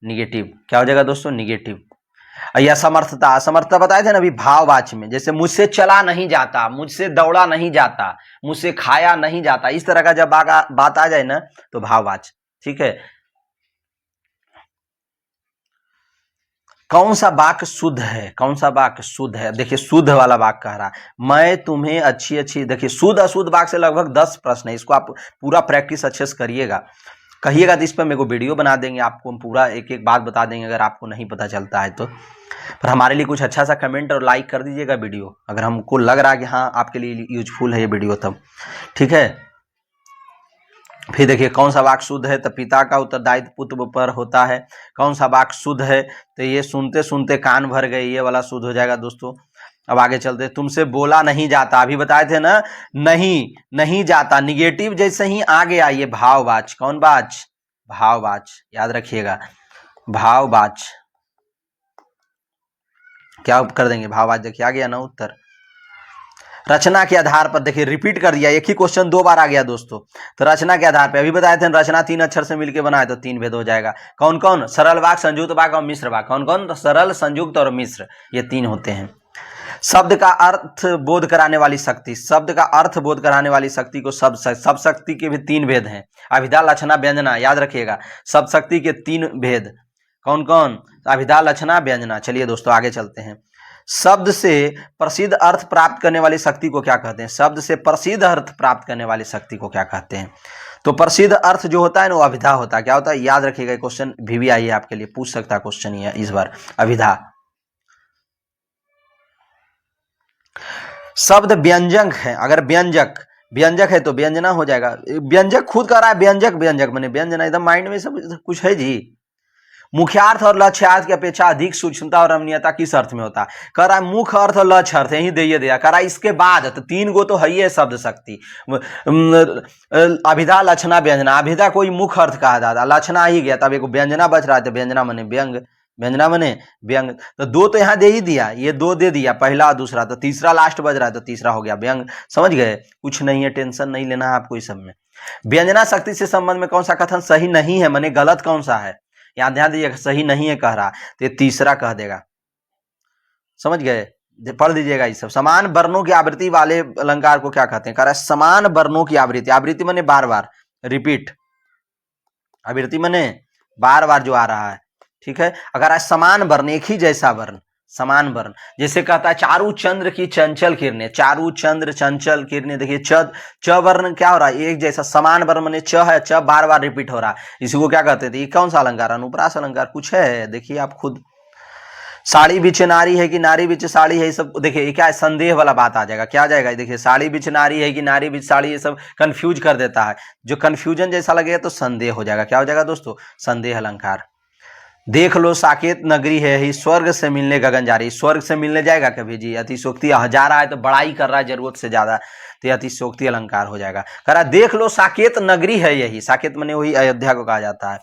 निगेटिव। क्या हो जाएगा दोस्तों? निगेटिव। या असमर्थता, असमर्थता बताए थे ना अभी भाववाच में, जैसे मुझसे चला नहीं जाता, मुझसे दौड़ा नहीं जाता, मुझसे खाया नहीं जाता, इस तरह का जब बात आ जाए ना, तो भाववाच। ठीक है। कौन सा वाक्य शुद्ध है? कौन सा वाक्य शुद्ध है? देखिए शुद्ध वाला वाक्य कह रहा है, मैं तुम्हें अच्छी अच्छी, देखिए शुद्ध अशुद्ध वाक्य से लगभग 10 प्रश्न है, इसको आप पूरा प्रैक्टिस अच्छे से करिएगा, कहिएगा तो इस पर मेरे को वीडियो बना देंगे, आपको हम पूरा एक एक बात बता देंगे अगर आपको नहीं पता चलता है तो। पर हमारे लिए कुछ अच्छा सा कमेंट और लाइक कर दीजिएगा वीडियो, अगर हमको लग रहा है कि हाँ आपके लिए यूजफुल है ये वीडियो तब। ठीक है। फिर देखिए कौन सा वाक्य शुद्ध है? तो पिता का उत्तरदायित्व पुत्र पर होता है। कौन सा वाक्य शुद्ध है? तो ये सुनते सुनते कान भर गए, ये वाला शुद्ध हो जाएगा दोस्तों। अब आगे चलते, तुमसे बोला नहीं जाता, अभी बताए थे ना, नहीं नहीं जाता, निगेटिव जैसे ही आ गया ये भाववाच। कौन वाच? भाववाच, याद रखिएगा, भाववाच। क्या कर देंगे? भाववाच। देखिए आ गया ना उत्तर। रचना के आधार पर, देखिए रिपीट कर दिया, एक ही क्वेश्चन 2 बार आ गया दोस्तों। तो रचना के आधार पर अभी बताए थे, रचना 3 अक्षर से मिलकर बनाए, तो 3 भेद हो जाएगा। कौन कौन? सरल वाक्य, संयुक्त वाक्य और मिश्र वाक्य। कौन कौन? तो सरल, संयुक्त और मिश्र, ये 3 होते हैं। शब्द का अर्थ बोध कराने वाली शक्ति, शब्द का अर्थ बोध कराने वाली शक्ति को सब शक्ति के भी 3 भेद हैं, अभिधा, लक्षणा, व्यंजना। याद रखिएगा सब शक्ति के 3 भेद। कौन कौन? अभिधा, लक्षणा, व्यंजना। चलिए दोस्तों आगे चलते हैं। शब्द से प्रसिद्ध अर्थ प्राप्त करने वाली शक्ति को क्या कहते हैं? शब्द से प्रसिद्ध अर्थ प्राप्त करने वाली शक्ति को क्या कहते हैं? तो प्रसिद्ध अर्थ जो होता है ना, वो अभिधा होता है। क्या होता है? याद रखिएगा, क्वेश्चन भी आई है आपके लिए, पूछ सकता है क्वेश्चन ये इस बार, अभिधा। शब्द व्यंजक है, अगर व्यंजक व्यंजक है तो व्यंजना हो जाएगा। व्यंजक खुद कह रहा है, व्यंजक व्यंजक मैंने व्यंजना, एकदम माइंड में सब कुछ है जी। मुख्यार्थ और लक्ष्यार्थ की अपेक्षा अधिक सूक्ष्मता और रमणीयता किस अर्थ में होता है? कह रहा है मुख्य अर्थ और लक्ष्य अर्थ यही दे दिया। कह रहा है इसके बाद, तो 3 गो तो है ही है शब्द शक्ति, अभिधा, लक्षणा, व्यंजना। अभिधा कोई मुख्य अर्थ कहा जाता, लक्षणा ही गया, तब एक व्यंजना बच रहा है, तो व्यंजना मने व्यंग, व्यंजना मने व्यंग। तो 2 तो यहाँ दे ही दिया, ये 2 दे दिया, पहला और दूसरा, तो तीसरा लास्ट बज रहा है, तो तीसरा हो गया व्यंग। समझ गए? कुछ नहीं है, टेंशन नहीं लेना है आपको इस सब में। व्यंजना शक्ति से संबंध में कौन सा कथन सही नहीं है, माने गलत कौन सा है? यहाँ ध्यान दीजिएगा, सही नहीं है कह रहा, तो ये तीसरा कह देगा। समझ गए? पढ़ दीजिएगा ये सब। समान वर्णों की आवृत्ति वाले अलंकार को क्या कहते हैं? कह रहा है समान वर्णों की आवृत्ति, आवृत्ति माने बार बार, रिपीट, आवृत्ति माने बार बार जो आ रहा है। ठीक है। अगर आज समान वर्ण, एक ही जैसा वर्ण, समान वर्ण। जैसे कहता है चारू चंद्र की चंचल किरणें, चारू चंद्र चंचल किरणें, देखिए च वर्ण क्या हो रहा है, एक जैसा समान वर्ण माने च है, च बार बार रिपीट हो रहा है, इसी को क्या कहते थे, ये कौन सा अलंकार, अनुप्रास अलंकार। कुछ है देखिए आप खुद, साड़ी बिच नारी है कि नारी बिच साड़ी है, ये सब देखिए ये क्या है, संदेह वाला बात आ जाएगा, क्या आ जाएगा, देखिए साड़ी बिच नारी है कि नारी बिच साड़ी, ये सब कंफ्यूज कर देता है, जो कंफ्यूजन जैसा लगेगा तो संदेह हो जाएगा, क्या हो जाएगा दोस्तों, संदेह अलंकार। देख लो साकेत नगरी है ही, स्वर्ग से मिलने गगन जा रही, स्वर्ग से मिलने जाएगा कभी जी, अतिशोक्ति जा रहा है तो बड़ाई कर रहा है जरूरत से ज्यादा, तो अतिशोक्ति अलंकार हो जाएगा। कह रहा देख लो साकेत नगरी है यही, साकेत माने वही अयोध्या को कहा जाता है,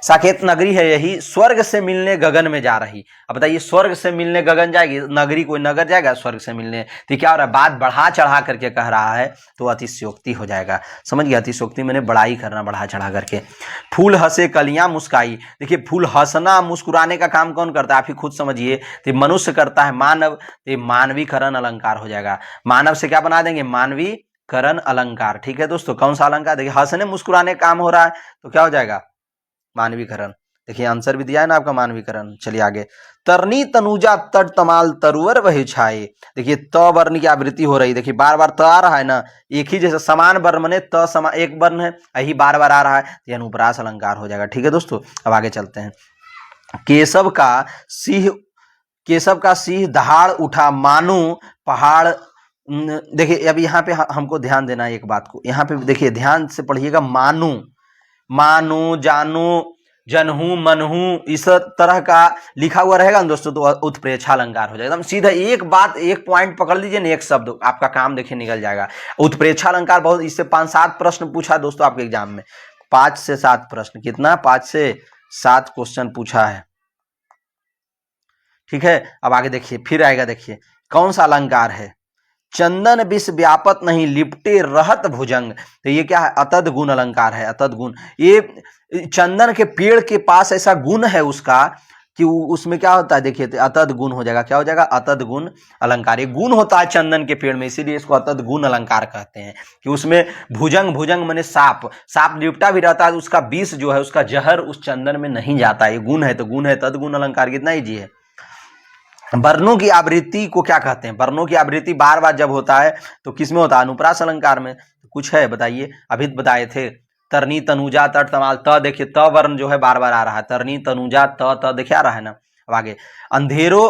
साकेत नगरी है यही, स्वर्ग से मिलने गगन में जा रही। अब बताइए स्वर्ग से मिलने गगन जाएगी, नगरी कोई नगर जाएगा स्वर्ग से मिलने, तो क्या हो रहा है, बात बढ़ा चढ़ा करके कह रहा है तो अतिशयोक्ति हो जाएगा, समझ गया, अतिशयोक्ति मैंने बड़ाई करना बढ़ा चढ़ा करके। फूल हंसे कलियां मुस्काई, देखिए फूल हंसना मुस्कुराने का काम कौन करता है, आप ही खुद समझिए, तो मनुष्य करता है, मानव, तो मानवीकरण अलंकार हो जाएगा, मानव से क्या बना देंगे, मानवीकरण अलंकार। ठीक है दोस्तों, कौन सा अलंकार, देखिए हंसने मुस्कुराने का काम हो रहा है तो क्या हो जाएगा, मानवीकरण। देखिए आंसर भी दिया है ना आपका, मानवीकरण। चलिए आगे, तरनी तनुजा तट तमाल तरुवर वही छाए, देखिए त वर्ण की आवृत्ति हो रही, देखिए बार बार त आ रहा है ना, एक ही जैसे समान वर्ण मने त समान एक वर्ण है, यही बार बार आ रहा है, तो अनुप्रास अलंकार हो जाएगा। ठीक है दोस्तों, अब आगे चलते हैं। केशव का सिंह दहाड़ उठा मानो पहाड़, देखिए अब यहाँ पे हमको ध्यान देना है एक बात को, यहाँ पे देखिए ध्यान से पढ़िएगा, मानो, मानो, जानो, जनहू, मनहू, इस तरह का लिखा हुआ रहेगा ना दोस्तों, तो उत्प्रेक्षा अलंकार हो जाएगा, एकदम सीधा एक बात, एक पॉइंट पकड़ लीजिए ना, एक शब्द, आपका काम देखिए निकल जाएगा। उत्प्रेक्षा अलंकार बहुत, इससे 5-7 प्रश्न पूछा दोस्तों आपके एग्जाम में, 5 से 7 प्रश्न, कितना, 5 से 7 क्वेश्चन पूछा है। ठीक है, अब आगे देखिए, फिर आएगा, देखिए कौन सा अलंकार है, चंदन विष व्यापत नहीं लिपटे रहत भुजंग, तो ये क्या है, अतद गुण अलंकार है, अतद गुण, ये चंदन के पेड़ के पास ऐसा गुण है उसका कि उसमें क्या होता है, देखिए अतद गुण हो जाएगा, क्या हो जाएगा, अतद गुण अलंकार, ये गुण होता है चंदन के पेड़ में, इसीलिए इसको अतद गुण अलंकार कहते हैं, कि उसमें भुजंग, भुजंग माने सांप, सांप लिपटा भी रहता है, उसका विष जो है, उसका जहर उस चंदन में नहीं जाता, ये गुण है, तो गुण है, तद गुण अलंकार, कितना ईजी है। वर्णों की आवृत्ति को क्या कहते हैं, वर्णों की आवृत्ति बार बार जब होता है तो किसमें होता है, अनुप्रास अलंकार में। तो कुछ है बताइए, अभी बताए थे, तरनी तनुजा तट तमाल, त देखिए त वर्ण जो है बार बार आ रहा है, तरनी तनुजा त देखिए आ रहा है ना। अब आगे, अंधेरों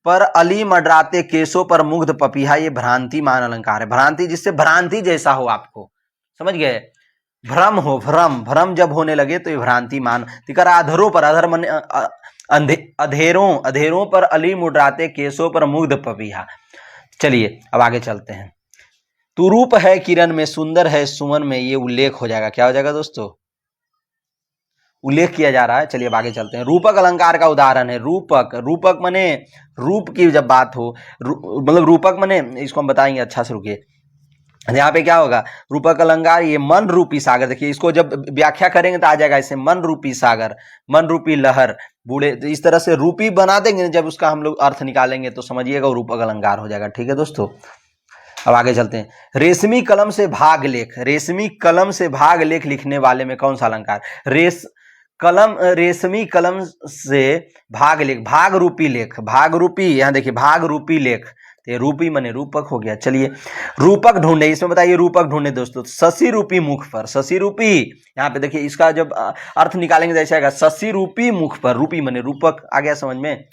पर अली मंडराते केसों पर मुग्ध पपीहा, ये भ्रांति मान अलंकार है, भ्रांति जिससे भ्रांति जैसा हो आपको, समझ गए, भ्रम हो, भ्रम जब होने लगे तो ये भ्रांति मान। अधरों पर, अधर मन अधेरों पर अली मुडराते केसों पर मुग्ध पपीहा। चलिए अब आगे चलते हैं, तू रूप है किरण में सुंदर है सुमन में, ये उल्लेख हो जाएगा, क्या हो जाएगा दोस्तों, उल्लेख किया जा रहा है। चलिए अब आगे चलते हैं, रूपक अलंकार का उदाहरण है, रूपक, रूपक माने रूप की जब बात हो, मतलब रूपक माने, इसको हम बताएंगे, अच्छा से रुकिए, यहाँ पे क्या होगा, रूपक अलंकार, ये मन रूपी सागर, देखिए इसको जब व्याख्या करेंगे तो आ जाएगा ऐसे, मन रूपी सागर, मन रूपी लहर, बूढ़े, तो इस तरह से रूपी बना देंगे, जब उसका हम लोग अर्थ निकालेंगे तो समझिएगा वो रूपक अलंकार हो जाएगा। ठीक है दोस्तों, अब आगे चलते हैं, रेशमी कलम से भाग लेख, रेशमी कलम से भाग लेख लिखने वाले में कौन सा अलंकार, रेशमी कलम से भाग लेख, भाग रूपी लेख, भाग रूपी, यहाँ देखिए भाग रूपी लेख, तो रूपी माने रूपक हो गया। चलिए रूपक ढूंढे, इसमें बताइए रूपक ढूंढे दोस्तों, शशि रूपी मुख पर, शशि रूपी, यहाँ पे देखिए इसका जब अर्थ निकालेंगे जैसे आएगा, शशि रूपी मुख पर, रूपी माने रूपक, आ गया समझ में।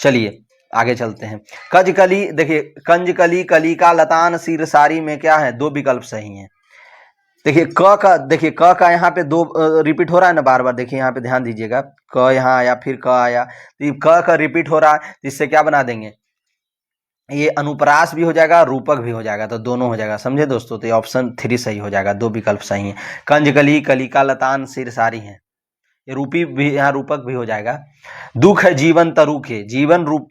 चलिए आगे चलते हैं, कंजकली, देखिए कंजकली, कलिका, लतान, सिर सारी में क्या है, 2 विकल्प सही हैं। देखिए क का, देखिए क का यहाँ पे 2 रिपीट हो रहा है ना बार बार, देखिए यहाँ पे ध्यान दीजिएगा, क यहाँ आया फिर क आया, तो क का रिपीट हो रहा है, तो इससे क्या बना देंगे, ये अनुप्रास भी हो जाएगा, रूपक भी हो जाएगा, तो दोनों हो जाएगा, समझे दोस्तों, तो ये ऑप्शन 3 सही हो जाएगा, 2 विकल्प सही है, कंजकली, कलिका, लतान, सिर सारी है, ये रूपी भी, यहाँ रूपक भी हो जाएगा। दुख है जीवन तरु के, जीवन रूप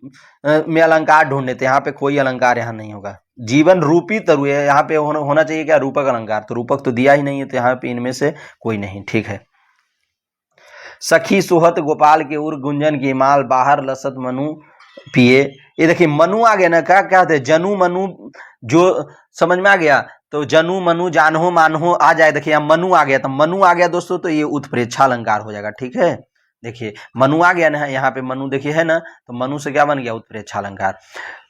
में अलंकार ढूंढने, तो यहाँ पे कोई अलंकार यहाँ नहीं होगा, जीवन रूपी तरु है, यहाँ पे होना चाहिए क्या, रूपक अलंकार, तो रूपक तो दिया ही नहीं है, तो यहाँ पे इनमें से कोई नहीं। ठीक है, सखी सुहत गोपाल के उर गुंजन की माल, बाहर लसत मनु पिए, ये देखिए मनु आ गया ना, क्या कहते हैं, जनु मनु, जो समझ में आ गया, तो जनु मनु जानहो मानहो आ जाए, देखिए यहाँ मनु आ गया, तो मनु आ गया दोस्तों, तो ये उत्प्रेक्षा अलंकार हो जाएगा। ठीक है, देखिए मनु आ गया ना, यहाँ पे मनु देखिए है ना, तो मनु से क्या बन गया उत्प्रेक्षा अलंकार।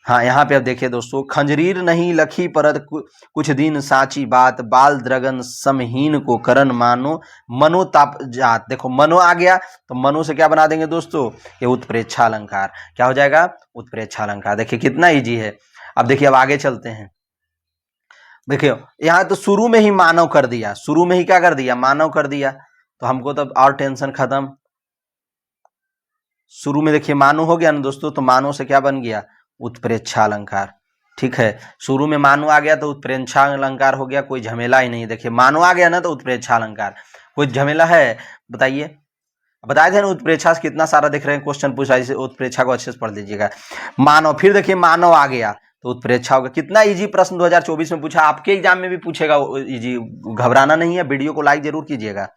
हाँ यहाँ पे अब देखिए दोस्तों, खंजरीर नहीं लखी परत कुछ दिन साची बात, बाल द्रगन समहीन को करन मानो मनो ताप जात। देखो मनो आ गया तो मनो से क्या बना देंगे दोस्तों, ये उत्प्रेक्षा अलंकार। क्या हो जाएगा, उत्प्रेक्षा अलंकार। देखिए कितना इजी है। अब देखिए अब आगे चलते हैं। देखिए यहाँ तो शुरू में ही मानव कर दिया, शुरू में ही क्या कर दिया, मानव कर दिया, तो हमको तो और टेंशन खत्म। शुरू में देखिए मानव हो गया ना दोस्तों, तो मानव से क्या बन गया, उत्प्रेक्षा अलंकार। ठीक है, शुरू में मानव आ गया तो उत्प्रेक्षा अलंकार हो गया, कोई झमेला ही नहीं। देखिए मानव आ गया ना तो उत्प्रेक्षा अलंकार, कोई झमेला है बताइए। बताए थे ना उत्प्रेक्षा से कितना सारा देख रहे हैं क्वेश्चन पूछा, इसे उत्प्रेक्षा को अच्छे से पढ़ लीजिएगा। मानव, फिर देखिए मानव आ गया तो उत्प्रेक्षा होगा। कितना इजी प्रश्न 2024 में पूछा, आपके एग्जाम में भी पूछेगा इजी, घबराना नहीं है। वीडियो को लाइक जरूर कीजिएगा।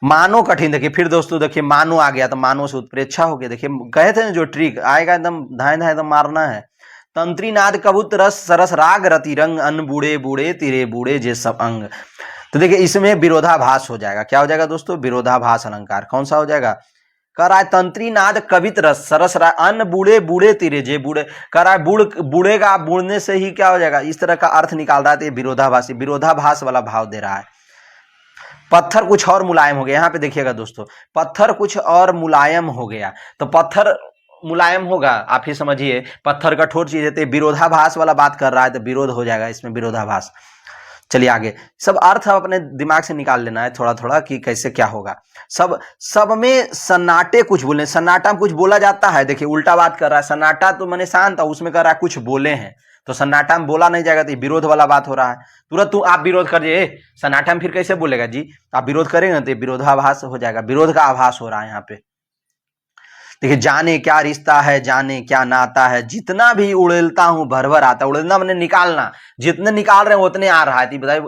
मानो कठिन, देखिए फिर दोस्तों देखिए मानो आ गया तो मानो से उत्प्रेक्षा हो गया। देखिए कहे थे ना जो ट्रिक आएगा एकदम धाए धाए एकदम मारना है। तंत्री नाद कबूत रस सरस राग रति रंग अन्न बूढ़े बूढ़े तिरे बूढ़े जे सब अंग। तो देखिए इसमें विरोधाभास हो जाएगा। क्या हो जाएगा दोस्तों, विरोधाभास अलंकार। कौन सा हो जाएगा, कह रहा है तंत्री नाद कवित रस सरस राग अन्न बूढ़े बूढ़े तिरे जे बूढ़े, कह रहा है बूढ़ेगा, बूढ़ने से ही क्या हो जाएगा, इस तरह का अर्थ निकाल रहा है। तो ये विरोधाभासी, विरोधाभास वाला भाव दे रहा है। पत्थर कुछ और मुलायम हो गया, यहाँ पे देखिएगा दोस्तों, पत्थर कुछ और मुलायम हो गया, तो पत्थर मुलायम होगा, आप ही समझिए, पत्थर कठोर चीज है। विरोधाभास वाला बात कर रहा है तो विरोध हो जाएगा इसमें, विरोधाभास। चलिए आगे, सब अर्थ अपने दिमाग से निकाल लेना है थोड़ा थोड़ा कि कैसे क्या होगा। सब में सन्नाटे कुछ बोले, सन्नाटा में कुछ बोला जाता है। देखिए उल्टा बात कर रहा है, सन्नाटा तो मैंने शांत था, उसमें कर रहा है कुछ बोले हैं, तो सन्नाटा में बोला नहीं जाएगा, तो विरोध वाला बात हो रहा है। तुरंत तू आप विरोध कर दिए, सन्नाटा में फिर कैसे बोलेगा जी, आप विरोध करेंगे तो विरोधाभास हो जाएगा, विरोध का आभास हो रहा है यहाँ पे। देखिए जाने क्या रिश्ता है, जाने क्या नाता है, जितना भी उड़ेलता हूं भर भर आता। उड़ेलना मैंने निकालना, जितने निकाल रहे हैं उतने आ रहा है। तो बताइए,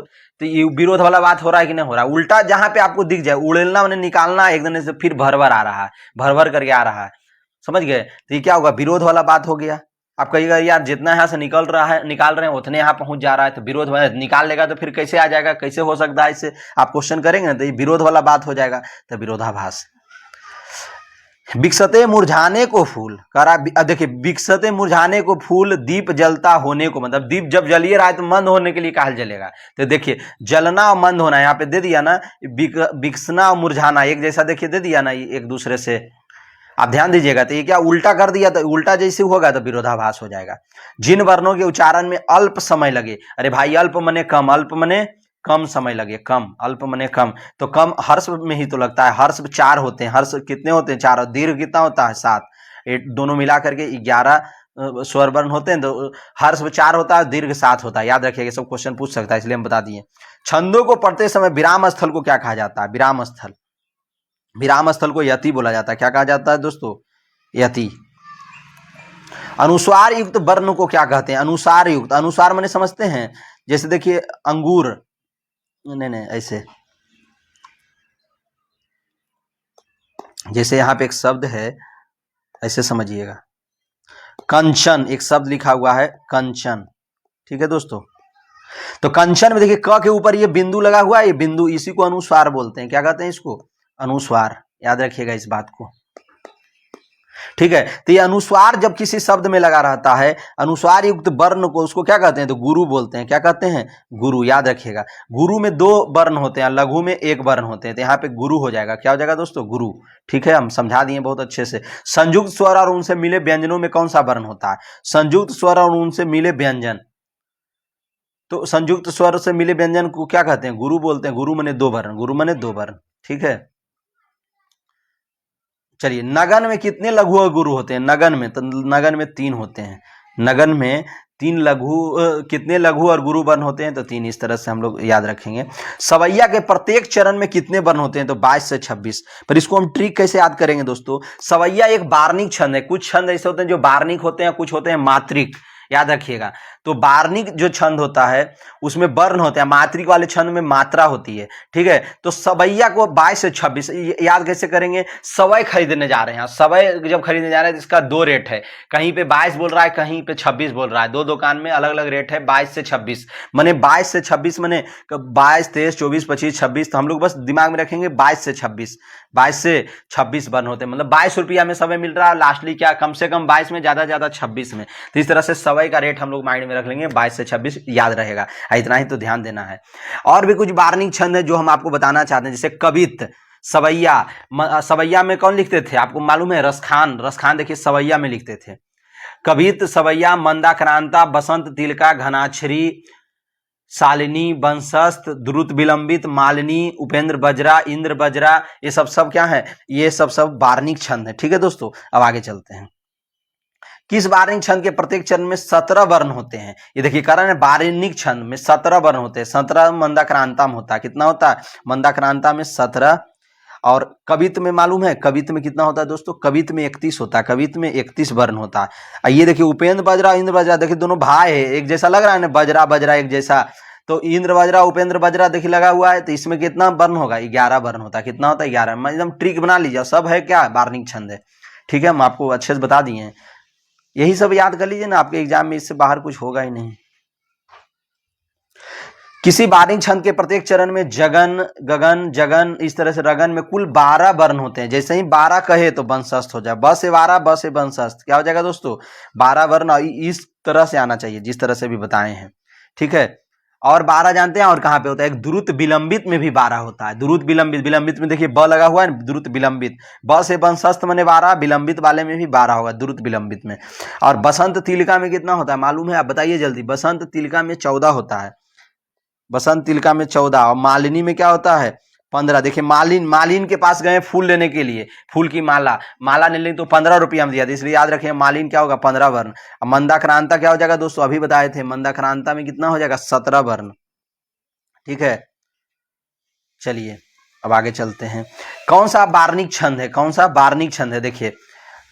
तो ये विरोध वाला बात हो रहा है कि नहीं हो रहा है। उल्टा जहां पे आपको दिख जाए, उड़ेलना मैंने निकालना, एकदम से फिर भर भर आ रहा है, भर भर करके आ रहा है, समझ गए। तो ये क्या होगा, विरोध वाला बात हो गया। आप कहिएगा यार जितना यहाँ से निकाल रहे हैं उतने यहाँ पहुंच जा रहा है, तो विरोध निकाल लेगा तो फिर कैसे आ जाएगा, कैसे हो सकता है, इससे आप क्वेश्चन करेंगे ना, तो ये विरोध वाला बात हो जाएगा, तो विरोधाभास। बिकसते मुरझाने को फूल, करा देखिए बिकसते मुरझाने को फूल, दीप जलता होने को, मतलब दीप जब जलिए रहा है तो मंद होने के लिए कहा जलेगा। तो देखिए जलना और मंद होना यहाँ पे दे दिया ना, बिकसना और मुरझाना एक जैसा देखिए दे दिया ना, एक दूसरे से, आप ध्यान दीजिएगा। तो ये क्या उल्टा कर दिया, तो उल्टा जैसे होगा तो विरोधाभास हो जाएगा। जिन वर्णों के उच्चारण में अल्प समय लगे, अरे भाई अल्प मने कम, अल्प मने कम समय लगे, कम, अल्प मने कम, तो कम हर्ष में ही तो लगता है। हर्ष 4 होते हैं, हर्ष कितने होते हैं, 4, और दीर्घ कितना होता है, 7, दोनों मिला करके 11 स्वर वर्ण होते हैं। तो हर्ष 4 होता है, दीर्घ 7 होता है, याद रखिएगा, सब क्वेश्चन पूछ सकता है, इसलिए हम बता दिए। छंदों को पढ़ते समय विराम स्थल को क्या कहा जाता है, विराम स्थल, विराम स्थल को यति बोला जाता है। क्या कहा जाता है दोस्तों, यति। अनुस्वार युक्त वर्ण को क्या कहते हैं, अनुसार युक्त, अनुसार माने समझते हैं, जैसे देखिए अंगूर, नहीं ऐसे, जैसे यहाँ पे एक शब्द है, ऐसे समझिएगा, कंचन, एक शब्द लिखा हुआ है कंचन, ठीक है दोस्तों। तो कंचन में देखिए क के ऊपर ये बिंदु लगा हुआ है, ये बिंदु, इसी को अनुस्वार बोलते हैं। क्या कहते हैं इसको, अनुस्वार, याद रखिएगा इस बात को, ठीक है। तो ये अनुस्वार जब किसी शब्द में लगा रहता है, अनुस्वार युक्त वर्ण को उसको क्या कहते हैं, तो गुरु बोलते हैं। क्या कहते हैं, गुरु, याद रखिएगा। गुरु में 2 वर्ण होते हैं, लघु में 1 वर्ण होते हैं, तो यहाँ पे गुरु हो जाएगा। क्या हो जाएगा दोस्तों, गुरु, ठीक है, हम समझा दिए बहुत अच्छे से। संयुक्त स्वर और उनसे मिले व्यंजनों में कौन सा वर्ण होता है, संयुक्त स्वर और उनसे मिले व्यंजन, तो संयुक्त स्वर से मिले व्यंजन को क्या कहते हैं, गुरु बोलते हैं। गुरु मने 2 वर्ण, गुरु मने 2 वर्ण, ठीक है। चलिए नगन में कितने लघु और गुरु होते हैं, नगन में, तो नगन में 3 होते हैं, नगन में 3 लघु, कितने लघु और गुरु वर्ण होते हैं, तो 3, इस तरह से हम लोग याद रखेंगे। सवैया के प्रत्येक चरण में कितने वर्ण होते हैं, तो 22 से 26। पर इसको हम ट्रिक कैसे याद करेंगे दोस्तों, सवैया एक बार्णिक छंद है, कुछ छंद ऐसे होते हैं जो बार्णिक होते हैं, कुछ होते हैं मात्रिक, याद रखिएगा। तो बार्निक जो छंद होता है उसमें वर्ण होते हैं, मात्रिक वाले छंद में मात्रा होती है, ठीक है। तो सवैया को 22 से 26 याद कैसे करेंगे, सवै खरीदने जा रहे हैं, सवै जब खरीदने जा रहे हैं तो इसका दो रेट है, कहीं पे 22 बोल रहा है, कहीं पे 26 बोल रहा है, दो दुकान में अलग अलग रेट है। 22 से 26 माने 22 से 26 माने 22, 23, 24, 25, 26, तो हम लोग बस दिमाग में रखेंगे 22 से 26, 22 से 26 वर्ण होते हैं, मतलब 22 रुपया में सवै मिल रहा है, लास्टली क्या कम से कम 22 में, ज्यादा ज्यादा 26 में। तो इस तरह से सवै का रेट हम लोग माइंड में रख लेंगे, 22 से 26 याद रहेगा, इतना ही तो ध्यान देना है। और भी कुछ बार्निक छंद है जो हम आपको बताना चाहते हैं, जैसे कवित, सवैया। सवैया में कौन लिखते थे आपको मालूम है, रसखान। रसखान देखिए सवैया में लिखते थे। कवित, सवैया, मंदाक्रांता, बसंत तिलका, घनाक्षरी, शालिनी, वंशस्थ, द्रुत विलंबित, मालिनी, उपेंद्र बजरा, इंद्र बजरा, ये सब क्या है, ये सब बार्निक छंद है, ठीक है दोस्तों। अब आगे चलते हैं। किस बार्निक छंद के प्रत्येक चरण में 17 वर्ण होते हैं, ये देखिए कारण है, बार्निक छंद में 17 वर्ण होते हैं। 17 मंदाक्रांता में होता है, कितना होता है, मंदाक्रांता में 17। और कवित में मालूम है, कवित में कितना होता है दोस्तों, कवित में 31 होता है, कवित में 31 वर्ण होता है। ये देखिए उपेंद्र बजरा, इंद्र बजरा, देखिए दोनों भाई है, एक जैसा लग रहा है ना, बजरा बजरा एक जैसा, तो इंद्र बजरा उपेंद्र बजरा देखिए लगा हुआ है, तो इसमें कितना वर्ण होगा, 11 वर्ण होता है। कितना होता है, 11। एकदम ट्रिक बना लीजिए, सब है क्या, बार्निक छंद है, ठीक है, हम आपको अच्छे से बता दिए हैं, यही सब याद कर लीजिए ना, आपके एग्जाम में इससे बाहर कुछ होगा ही नहीं। किसी बार्निक छंद के प्रत्येक चरण में जगन, गगन, जगन, इस तरह से रगन में कुल 12 वर्ण होते हैं। जैसे ही 12 कहे तो वंशस्थ हो जाए, ब से 12, ब से वंशस्थ, क्या हो जाएगा दोस्तों, 12 वर्ण इस तरह से आना चाहिए, जिस तरह से भी बताए हैं, ठीक है। और 12 जानते हैं और कहाँ पे होता है, एक द्रुत विलंबित में भी 12 होता है। द्रुत विलंबित, विलंबित में देखिए ब लगा हुआ है, द्रुत विलंबित, ब से वंशस्थ माने 12, विलंबित वाले में भी 12 होगा, द्रुत विलंबित में। और बसंत तिलका में कितना होता है मालूम है, आप बताइए जल्दी। बसंत तिलका में 14 होता है, बसंत तिलका में 14। और मालिनी में क्या होता है, 15। देखिए मालिन के पास गए फूल लेने के लिए, फूल की माला ले ली तो 15 रुपया हम दिया था, इसलिए याद रखें मालिन क्या होगा, 15 वर्ण। अब मंदाक्रांता क्या हो जाएगा दोस्तों, अभी बताए थे, मंदाक्रांता में कितना हो जाएगा, 17 वर्ण, ठीक है। चलिए अब आगे चलते हैं। कौन सा बार्निक छंद है, कौन सा बार्निक छंद है, देखिए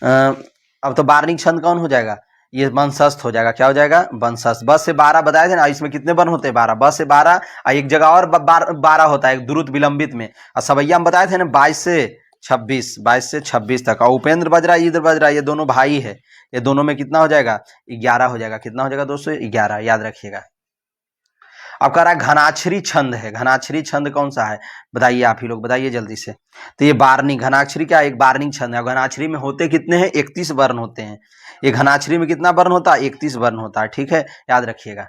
अब तो बार्निक छंद कौन हो जाएगा, ये वंशस्थ हो जाएगा, क्या हो जाएगा, वंशस्थ। 10 से 12 बताए थे ना, इसमें कितने वर्ण होते हैं, 12, 10 से 12, एक जगह और 12 होता है, एक द्रुत विलंबित में। और सवैया में बताए थे ना 22 से 26, 22 से 26 तक। और उपेंद्र बजरा, इंद्र बजरा, ये दोनों भाई है, ये दोनों में कितना हो जाएगा, 11 हो जाएगा। कितना हो जाएगा दोस्तों, 11, याद रखिएगा। अब कह रहा है घनाक्षरी छंद है, घनाक्षरी छंद कौन सा है, बताइए आप ही लोग, बताइए जल्दी से। तो ये बार्निक, घनाक्षरी क्या एक बार्निक छंद है। घनाक्षरी में होते कितने हैं, 31 वर्ण होते हैं। ये घनाक्षरी में कितना वर्ण होता है, 31 वर्ण होता है, ठीक है, याद रखिएगा।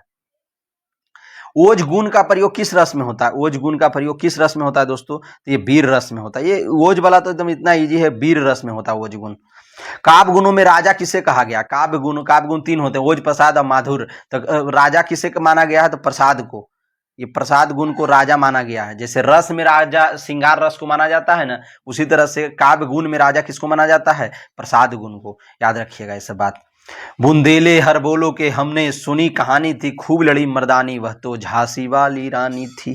ओज गुण का प्रयोग किस रस में होता है, ओज गुण का प्रयोग किस रस में होता है दोस्तों, तो ये वीर रस में होता है। ये ओज वाला तो एकदम इतना इजी है, वीर रस में होता है ओज गुण। काव्य गुणों में राजा किसे कहा गया, काव्य गुण 3 होते हैं, ओज, प्रसाद और माधुर। तो राजा किसे माना गया है, तो प्रसाद को, ये प्रसाद गुण को राजा माना गया है। जैसे रस में राजा श्रृंगार रस को माना जाता है ना, उसी तरह से काव्य गुण में राजा किसको माना जाता है, प्रसाद गुण को, याद रखिएगा ये सब बात। बुंदेले हर बोलो के हमने सुनी कहानी थी, खूब लड़ी मर्दानी वह तो झांसी वाली रानी थी।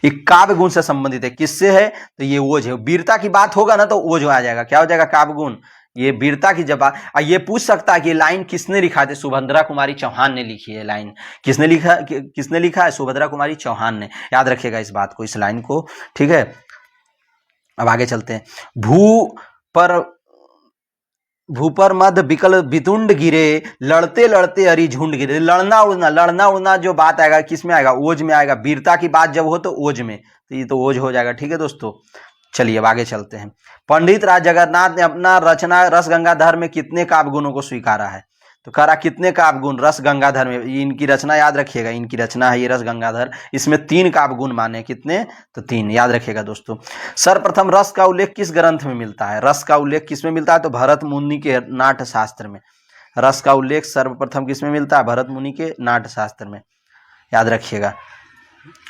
ये काव्य गुण से संबंधित है, किससे है, तो ये ओज है। वीरता की बात होगा ना तो ओज आ जाएगा, क्या हो जाएगा, काव्य गुण। ये वीरता की जब ये पूछ सकता है कि लाइन किसने लिखा है, सुभद्रा कुमारी चौहान ने लिखी है लाइन। किसने लिखा है, सुभद्रा कुमारी चौहान ने, याद रखिएगा इस बात को, इस लाइन को, ठीक है। अब आगे चलते हैं। भू पर मध्य विकल वितुंड गिरे, लड़ते लड़ते अरि झुंड गिरे। लड़ना उड़ना जो बात आएगा किस में आएगा, ओज में आएगा। वीरता की बात जब हो तो ओज में, तो ये तो ओज हो जाएगा, ठीक है दोस्तों। चलिए अब आगे चलते हैं। पंडित राज जगन्नाथ ने अपना रचना रस गंगाधर में कितने काव्य गुणों को स्वीकारा है, तो कह रहा कितने काव्य गुण रस गंगाधर में, इनकी रचना याद रखिएगा, इनकी रचना है ये रस गंगाधर, इसमें 3 काव्य गुण माने, कितने, तो 3, याद रखिएगा दोस्तों। सर्वप्रथम रस का उल्लेख किस ग्रंथ में मिलता है, रस का उल्लेख किस में मिलता है, तो भरत मुनि के नाट्य शास्त्र में। रस का उल्लेख सर्वप्रथम किस में मिलता है, भरत मुनि के नाट्य शास्त्र में, याद रखिएगा।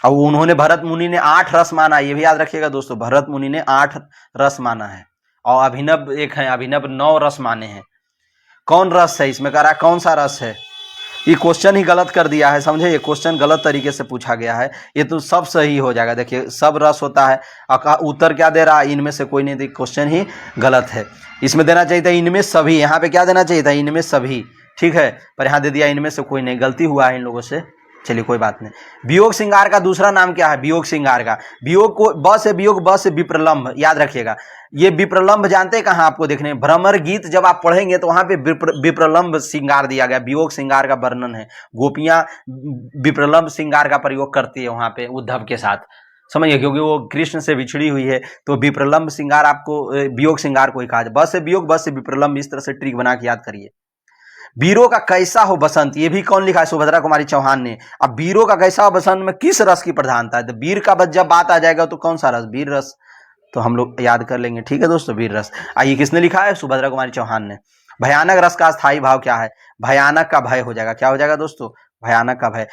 और उन्होंने, भरत मुनि ने 8 रस माना, ये भी याद रखिएगा दोस्तों, भरत मुनि ने 8 रस माना है। और अभिनव एक है, अभिनव 9 रस माने हैं। कौन रस है इसमें, कह रहा है कौन सा रस है, ये क्वेश्चन ही गलत कर दिया है, समझे, ये क्वेश्चन गलत तरीके से पूछा गया है, ये तो सब सही हो जाएगा। देखिए सब रस होता है, उत्तर क्या दे रहा है, इनमें से कोई नहीं, क्वेश्चन ही गलत है। इसमें देना चाहिए था इनमें सभी, यहाँ पे क्या देना चाहिए था, इनमें सभी, ठीक है, पर यहाँ दे दिया इनमें से कोई नहीं, गलती हुआ है इन लोगों से, चलिए कोई बात नहीं। वियोग श्रृंगार का दूसरा नाम क्या है? वियोग श्रृंगार का, वियोग को ब से वियोग, ब से विप्रलंभ, याद रखिएगा। ये विप्रलंभ जानते हैं कहाँ आपको देखने? भ्रमर गीत जब आप पढ़ेंगे तो वहां पे विप्रलंभ श्रृंगार दिया गया, वियोग श्रृंगार का वर्णन है। गोपियां विप्रलंभ श्रृंगार का प्रयोग करती है वहां पे उद्धव के साथ, समझिए, क्योंकि वो कृष्ण से बिछड़ी हुई है। तो विप्रलंभ श्रृंगार आपको वियोग श्रृंगार को ही कहा जाए। ब से वियोग, ब से विप्रलंभ, इस तरह से ट्रिक बना के याद करिए। वीरों का कैसा हो बसंत, ये भी कौन लिखा है? सुभद्रा कुमारी चौहान ने। अब वीरों का कैसा हो बसंत में किस रस की प्रधानता है? तो वीर का जब बात आ जाएगा तो कौन सा रस? वीर रस, तो हम लोग याद कर लेंगे, ठीक है दोस्तों, वीर रस। आइए, किसने लिखा है? सुभद्रा कुमारी चौहान ने। भयानक रस का स्थायी भाव क्या है? भयानक का भय हो जाएगा, क्या हो जाएगा दोस्तों? भयानक का भय।